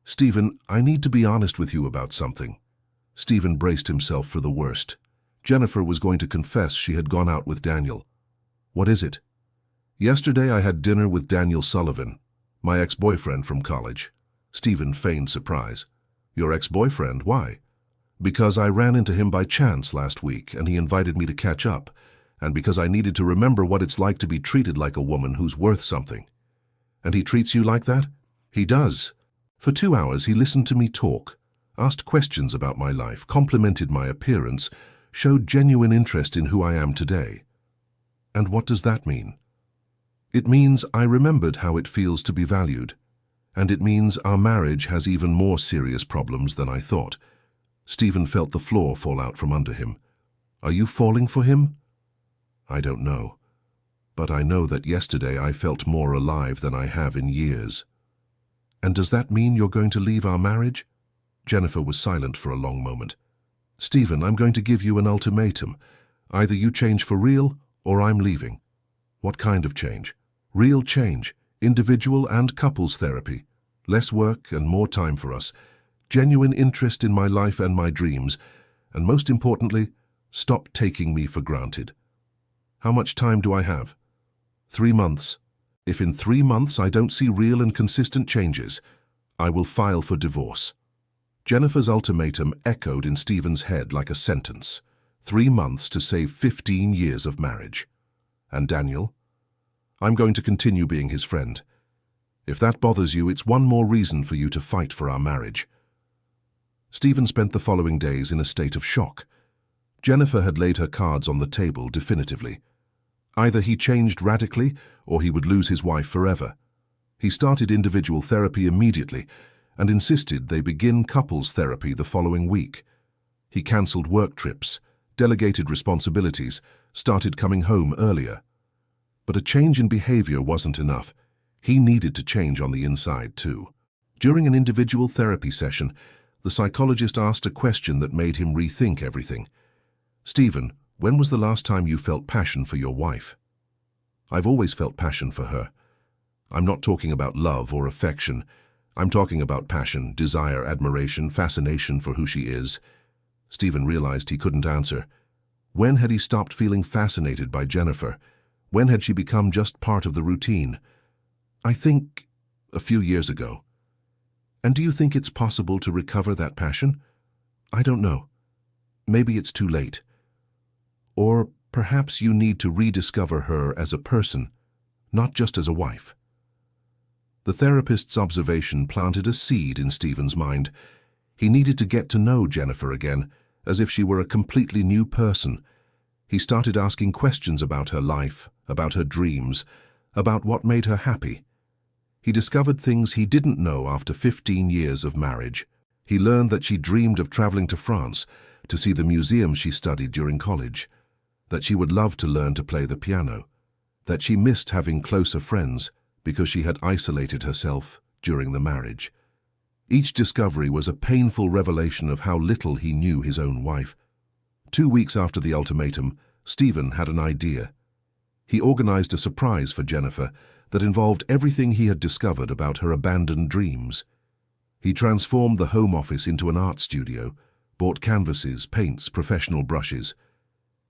[SPEAKER 1] "Stephen, I need to be honest with you about something." Stephen braced himself for the worst. Jennifer was going to confess she had gone out with Daniel. What is it? Yesterday I had dinner with Daniel Sullivan, my ex-boyfriend from college. Stephen feigned surprise. Your ex-boyfriend? Why? Because I ran into him by chance last week and he invited me to catch up, and because I needed to remember what it's like to be treated like a woman who's worth something. And he treats you like that? He does. For 2 hours he listened to me talk, asked questions about my life, complimented my appearance, showed genuine interest in who I am today. And what does that mean? It means I remembered how it feels to be valued, and it means our marriage has even more serious problems than I thought. Stephen felt the floor fall out from under him. Are you falling for him? I don't know. But I know that yesterday I felt more alive than I have in years. And does that mean you're going to leave our marriage? Jennifer was silent for a long moment. Stephen, I'm going to give you an ultimatum. Either you change for real, or I'm leaving. What kind of change? Real change, individual and couples therapy. Less work and more time for us. Genuine interest in my life and my dreams. And most importantly, stop taking me for granted. How much time do I have? 3 months. If in 3 months I don't see real and consistent changes, I will file for divorce. Jennifer's ultimatum echoed in Stephen's head like a sentence. 3 months to save 15 years of marriage. And Daniel? I'm going to continue being his friend. If that bothers you, it's one more reason for you to fight for our marriage. Stephen spent the following days in a state of shock. Jennifer had laid her cards on the table definitively. Either he changed radically, or he would lose his wife forever. He started individual therapy immediately, and insisted they begin couples therapy the following week. He cancelled work trips, delegated responsibilities, started coming home earlier. But a change in behavior wasn't enough. He needed to change on the inside too. During an individual therapy session, the psychologist asked a question that made him rethink everything. Stephen, when was the last time you felt passion for your wife? I've always felt passion for her. I'm not talking about love or affection. I'm talking about passion, desire, admiration, fascination for who she is. Stephen realized he couldn't answer. When had he stopped feeling fascinated by Jennifer? When had she become just part of the routine? I think a few years ago. And do you think it's possible to recover that passion? I don't know. Maybe it's too late. Or perhaps you need to rediscover her as a person, not just as a wife. The therapist's observation planted a seed in Stephen's mind. He needed to get to know Jennifer again, as if she were a completely new person. He started asking questions about her life, about her dreams, about what made her happy. He discovered things he didn't know after 15 years of marriage. He learned that she dreamed of traveling to France to see the museum she studied during college, that she would love to learn to play the piano, that she missed having closer friends because she had isolated herself during the marriage. Each discovery was a painful revelation of how little he knew his own wife. 2 weeks after the ultimatum, Stephen had an idea. He organized a surprise for Jennifer that involved everything he had discovered about her abandoned dreams. He transformed the home office into an art studio, bought canvases, paints, professional brushes.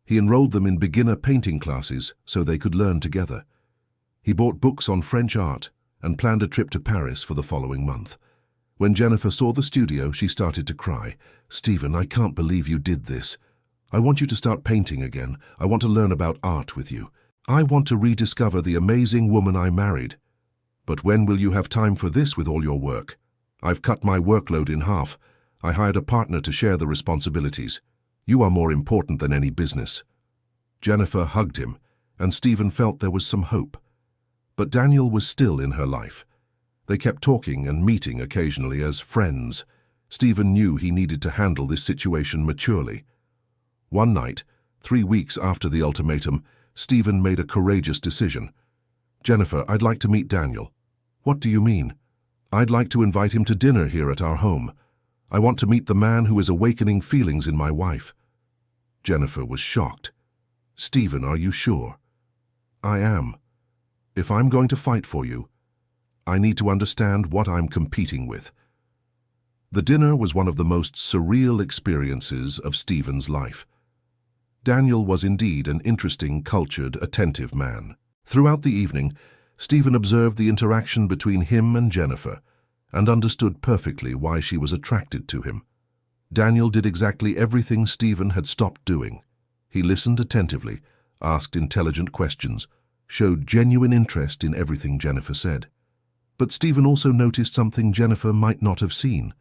[SPEAKER 1] He enrolled them in beginner painting classes so they could learn together. He bought books on French art and planned a trip to Paris for the following month. When Jennifer saw the studio, she started to cry. Stephen, I can't believe you did this. I want you to start painting again. I want to learn about art with you. I want to rediscover the amazing woman I married. But when will you have time for this with all your work? I've cut my workload in half. I hired a partner to share the responsibilities. You are more important than any business. Jennifer hugged him, and Stephen felt there was some hope. But Daniel was still in her life. They kept talking and meeting occasionally as friends. Stephen knew he needed to handle this situation maturely. One night, 3 weeks after the ultimatum, Stephen made a courageous decision. Jennifer, I'd like to meet Daniel. What do you mean? I'd like to invite him to dinner here at our home. I want to meet the man who is awakening feelings in my wife. Jennifer was shocked. Stephen, are you sure? I am. If I'm going to fight for you, I need to understand what I'm competing with. The dinner was one of the most surreal experiences of Stephen's life. Daniel was indeed an interesting, cultured, attentive man. Throughout the evening, Stephen observed the interaction between him and Jennifer and understood perfectly why she was attracted to him. Daniel did exactly everything Stephen had stopped doing. He listened attentively, asked intelligent questions, showed genuine interest in everything Jennifer said. But Stephen also noticed something Jennifer might not have seen.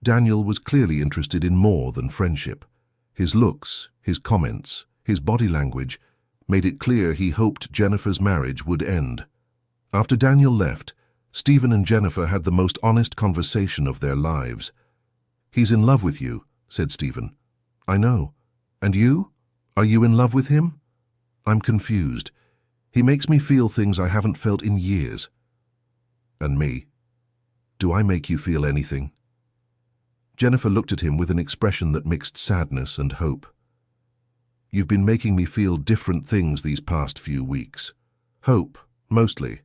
[SPEAKER 1] Daniel was clearly interested in more than friendship. His looks, his comments, his body language made it clear he hoped Jennifer's marriage would end. After Daniel left, Stephen and Jennifer had the most honest conversation of their lives. "He's in love with you," said Stephen. "I know. And you? Are you in love with him?" "I'm confused. He makes me feel things I haven't felt in years." "And me? Do I make you feel anything?" Jennifer looked at him with an expression that mixed sadness and hope. "You've been making me feel different things these past few weeks. Hope, mostly.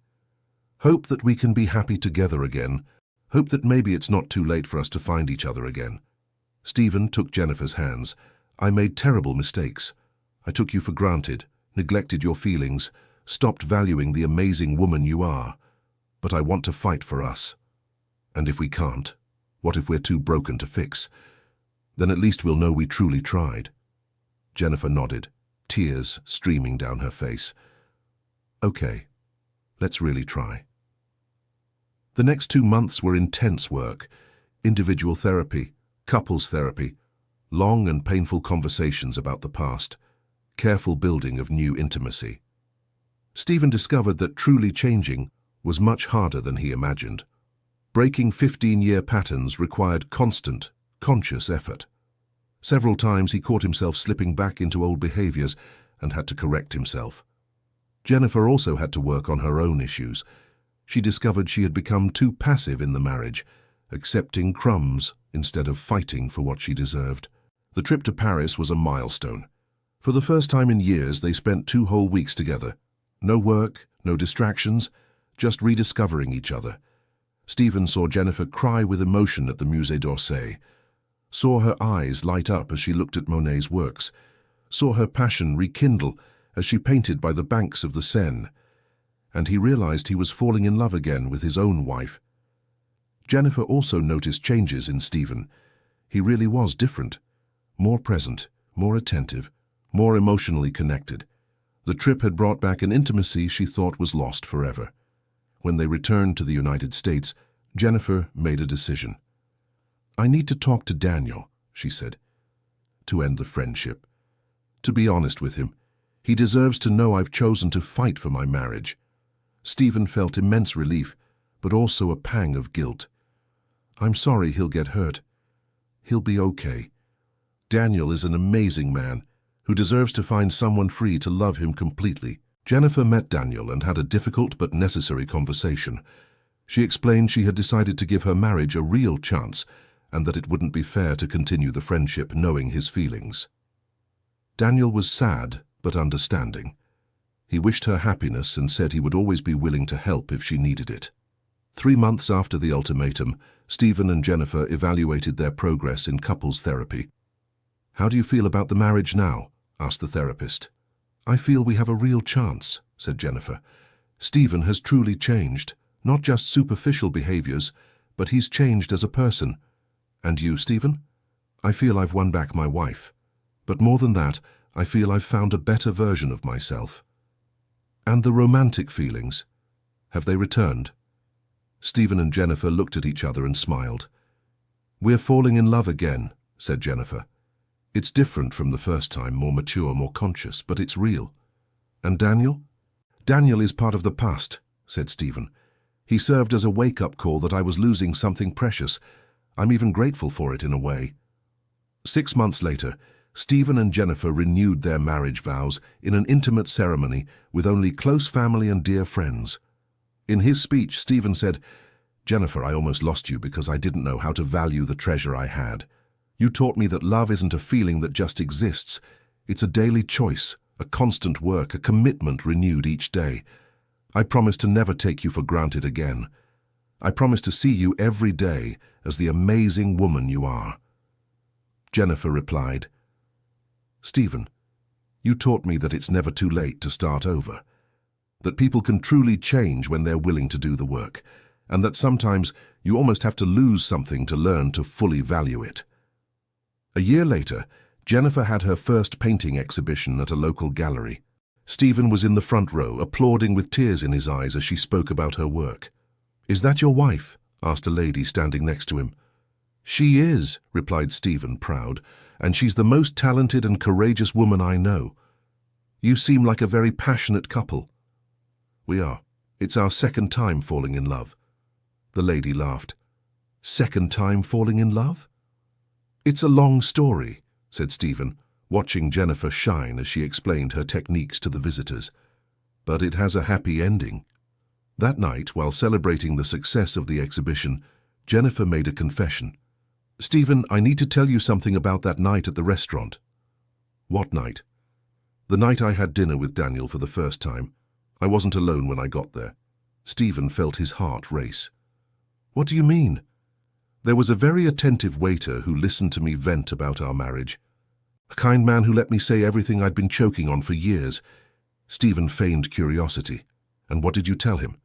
[SPEAKER 1] Hope that we can be happy together again. Hope that maybe it's not too late for us to find each other again." Stephen took Jennifer's hands. "I made terrible mistakes. I took you for granted, neglected your feelings, stopped valuing the amazing woman you are. But I want to fight for us. And if we can't, what if we're too broken to fix? Then at least we'll know we truly tried." Jennifer nodded, tears streaming down her face. "Okay, let's really try." The next 2 months were intense work, individual therapy, couples therapy, long and painful conversations about the past, careful building of new intimacy. Stephen discovered that truly changing was much harder than he imagined. Breaking 15-year patterns required constant, conscious effort. Several times he caught himself slipping back into old behaviors and had to correct himself. Jennifer also had to work on her own issues. She discovered she had become too passive in the marriage, accepting crumbs instead of fighting for what she deserved. The trip to Paris was a milestone. For the first time in years, they spent 2 whole weeks together. No work, no distractions, just rediscovering each other. Stephen saw Jennifer cry with emotion at the Musée d'Orsay, saw her eyes light up as she looked at Monet's works, saw her passion rekindle as she painted by the banks of the Seine, and he realized he was falling in love again with his own wife. Jennifer also noticed changes in Stephen. He really was different, more present, more attentive, more emotionally connected. The trip had brought back an intimacy she thought was lost forever. When they returned to the United States, Jennifer made a decision. "I need to talk to Daniel," she said, "to end the friendship. To be honest with him, he deserves to know I've chosen to fight for my marriage." Stephen felt immense relief, but also a pang of guilt. "I'm sorry he'll get hurt. He'll be okay. Daniel is an amazing man who deserves to find someone free to love him completely." Jennifer met Daniel and had a difficult but necessary conversation. She explained she had decided to give her marriage a real chance and that it wouldn't be fair to continue the friendship knowing his feelings. Daniel was sad but understanding. He wished her happiness and said he would always be willing to help if she needed it. 3 months after the ultimatum, Stephen and Jennifer evaluated their progress in couples therapy. "How do you feel about the marriage now?" asked the therapist. "I feel we have a real chance," said Jennifer. "Stephen has truly changed, not just superficial behaviors, but he's changed as a person. And you, Stephen?" "I feel I've won back my wife. But more than that, I feel I've found a better version of myself." "And the romantic feelings? Have they returned?" Stephen and Jennifer looked at each other and smiled. "We're falling in love again," said Jennifer. "It's different from the first time, more mature, more conscious, but it's real." "And Daniel?" "Daniel is part of the past," said Stephen. "He served as a wake-up call that I was losing something precious. I'm even grateful for it in a way." 6 months later, Stephen and Jennifer renewed their marriage vows in an intimate ceremony with only close family and dear friends. In his speech, Stephen said, "Jennifer, I almost lost you because I didn't know how to value the treasure I had. You taught me that love isn't a feeling that just exists. It's a daily choice, a constant work, a commitment renewed each day. I promise to never take you for granted again. I promise to see you every day as the amazing woman you are." Jennifer replied, "Stephen, you taught me that it's never too late to start over, that people can truly change when they're willing to do the work, and that sometimes you almost have to lose something to learn to fully value it." A year later, Jennifer had her first painting exhibition at a local gallery. Stephen was in the front row, applauding with tears in his eyes as she spoke about her work. "Is that your wife?" asked a lady standing next to him. "She is," replied Stephen, proud, "and she's the most talented and courageous woman I know. You seem like a very passionate couple." "We are. It's our second time falling in love." The lady laughed. "Second time falling in love?" "It's a long story," said Stephen, watching Jennifer shine as she explained her techniques to the visitors. "But it has a happy ending." That night, while celebrating the success of the exhibition, Jennifer made a confession. "Stephen, I need to tell you something about that night at the restaurant." "What night?" "The night I had dinner with Daniel for the first time. I wasn't alone when I got there." Stephen felt his heart race. "What do you mean?" "There was a very attentive waiter who listened to me vent about our marriage. A kind man who let me say everything I'd been choking on for years." Stephen feigned curiosity. "And what did you tell him?"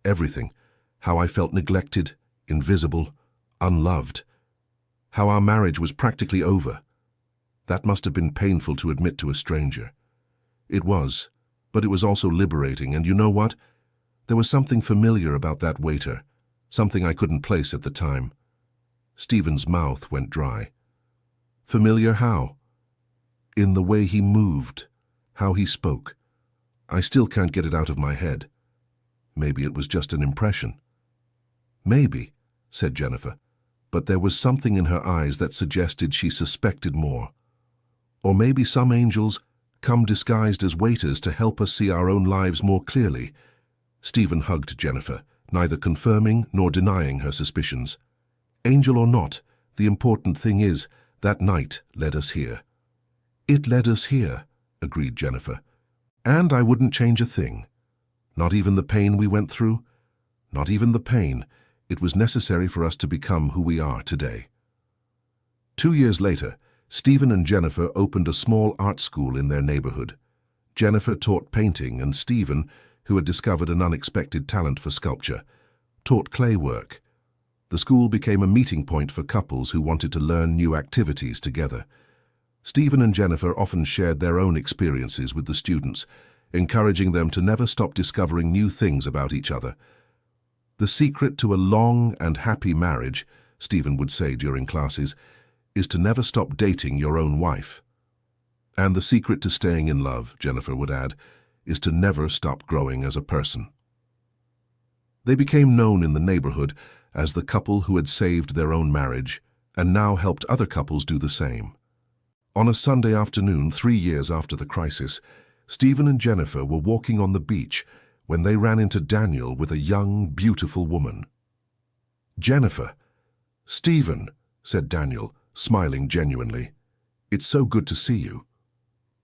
[SPEAKER 1] "Everything. How I felt neglected, invisible, unloved. How our marriage was practically over. That must have been painful to admit to a stranger." "It was, but it was also liberating, and you know what? There was something familiar about that waiter, something I couldn't place at the time." Stephen's mouth went dry. "Familiar how?" "In the way he moved, how he spoke. I still can't get it out of my head. Maybe it was just an impression." "Maybe," said Jennifer, but there was something in her eyes that suggested she suspected more. "Or maybe some angels come disguised as waiters to help us see our own lives more clearly." Stephen hugged Jennifer, neither confirming nor denying her suspicions. "Angel or not, the important thing is, that night led us here." "It led us here," agreed Jennifer. "And I wouldn't change a thing. Not even the pain we went through. Not even the pain. It was necessary for us to become who we are today." 2 years later, Stephen and Jennifer opened a small art school in their neighborhood. Jennifer taught painting, and Stephen, who had discovered an unexpected talent for sculpture, taught clay work. The school became a meeting point for couples who wanted to learn new activities together. Stephen and Jennifer often shared their own experiences with the students, encouraging them to never stop discovering new things about each other. "The secret to a long and happy marriage," Stephen would say during classes, "is to never stop dating your own wife. And the secret to staying in love," Jennifer would add, "is to never stop growing as a person." They became known in the neighborhood as the couple who had saved their own marriage and now helped other couples do the same. On a Sunday afternoon, 3 years after the crisis, Stephen and Jennifer were walking on the beach when they ran into Daniel with a young, beautiful woman. "Jennifer." "Stephen," said Daniel, smiling genuinely. "It's so good to see you."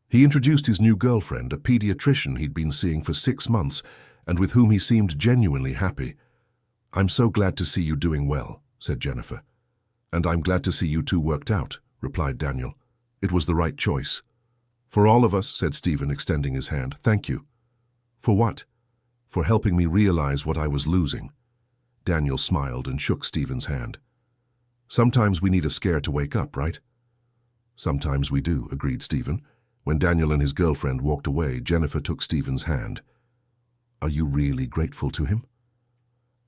[SPEAKER 1] He introduced his new girlfriend, a pediatrician he'd been seeing for 6 months and with whom he seemed genuinely happy. "I'm so glad to see you doing well," said Jennifer. "And I'm glad to see you two worked out," replied Daniel. "It was the right choice." "For all of us," said Stephen, extending his hand. "Thank you." "For what?" "For helping me realize what I was losing." Daniel smiled and shook Stephen's hand. "Sometimes we need a scare to wake up, right?" "Sometimes we do," agreed Stephen. When Daniel and his girlfriend walked away, Jennifer took Stephen's hand. "Are you really grateful to him?"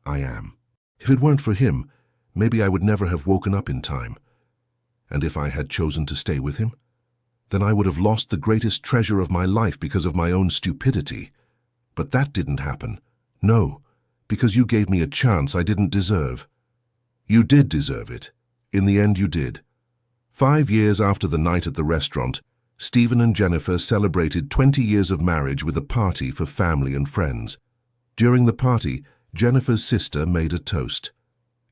[SPEAKER 1] "I am. If it weren't for him, maybe I would never have woken up in time. And if I had chosen to stay with him, then I would have lost the greatest treasure of my life because of my own stupidity. But that didn't happen. No, because you gave me a chance I didn't deserve." "You did deserve it. In the end, you did." 5 years after the night at the restaurant, Stephen and Jennifer celebrated 20 years of marriage with a party for family and friends. During the party, Jennifer's sister made a toast.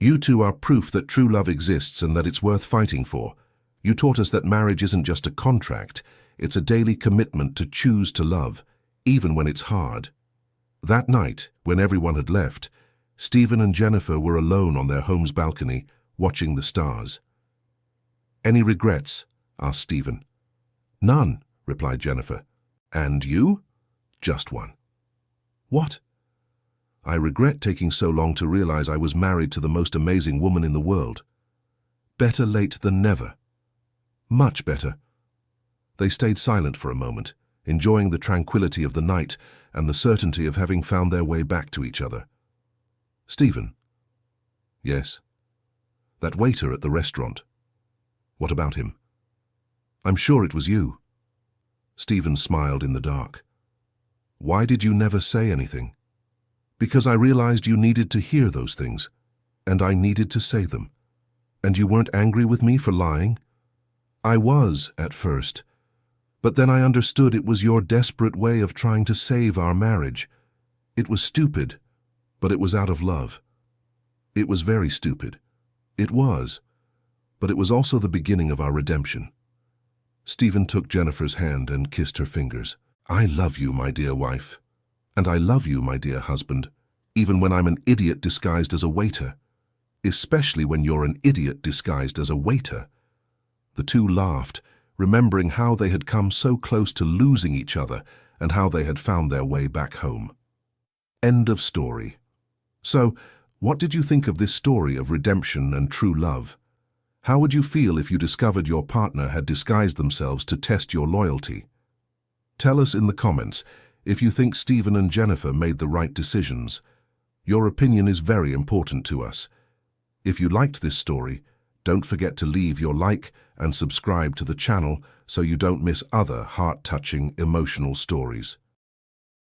[SPEAKER 1] "You two are proof that true love exists and that it's worth fighting for. You taught us that marriage isn't just a contract, it's a daily commitment to choose to love, even when it's hard." That night, when everyone had left, Stephen and Jennifer were alone on their home's balcony, watching the stars. "Any regrets?" asked Stephen. "None," replied Jennifer. "And you?" "Just one." "What?" "I regret taking so long to realize I was married to the most amazing woman in the world." "Better late than never." "Much better." They stayed silent for a moment, enjoying the tranquility of the night and the certainty of having found their way back to each other. "Stephen." "Yes?" "That waiter at the restaurant. What about him?" "I'm sure it was you." Stephen smiled in the dark. "Why did you never say anything?" "Because I realized you needed to hear those things, and I needed to say them." "And you weren't angry with me for lying?" "I was, at first. But then I understood it was your desperate way of trying to save our marriage. It was stupid, but it was out of love." "It was very stupid." "It was. But it was also the beginning of our redemption." Stephen took Jennifer's hand and kissed her fingers. "I love you, my dear wife. And I love you, my dear husband, even when I'm an idiot disguised as a waiter. Especially when you're an idiot disguised as a waiter." The two laughed, remembering how they had come so close to losing each other and how they had found their way back home. End of story. So, what did you think of this story of redemption and true love? How would you feel if you discovered your partner had disguised themselves to test your loyalty? Tell us in the comments if you think Stephen and Jennifer made the right decisions. Your opinion is very important to us. If you liked this story, don't forget to leave your like and subscribe to the channel so you don't miss other heart-touching, emotional stories.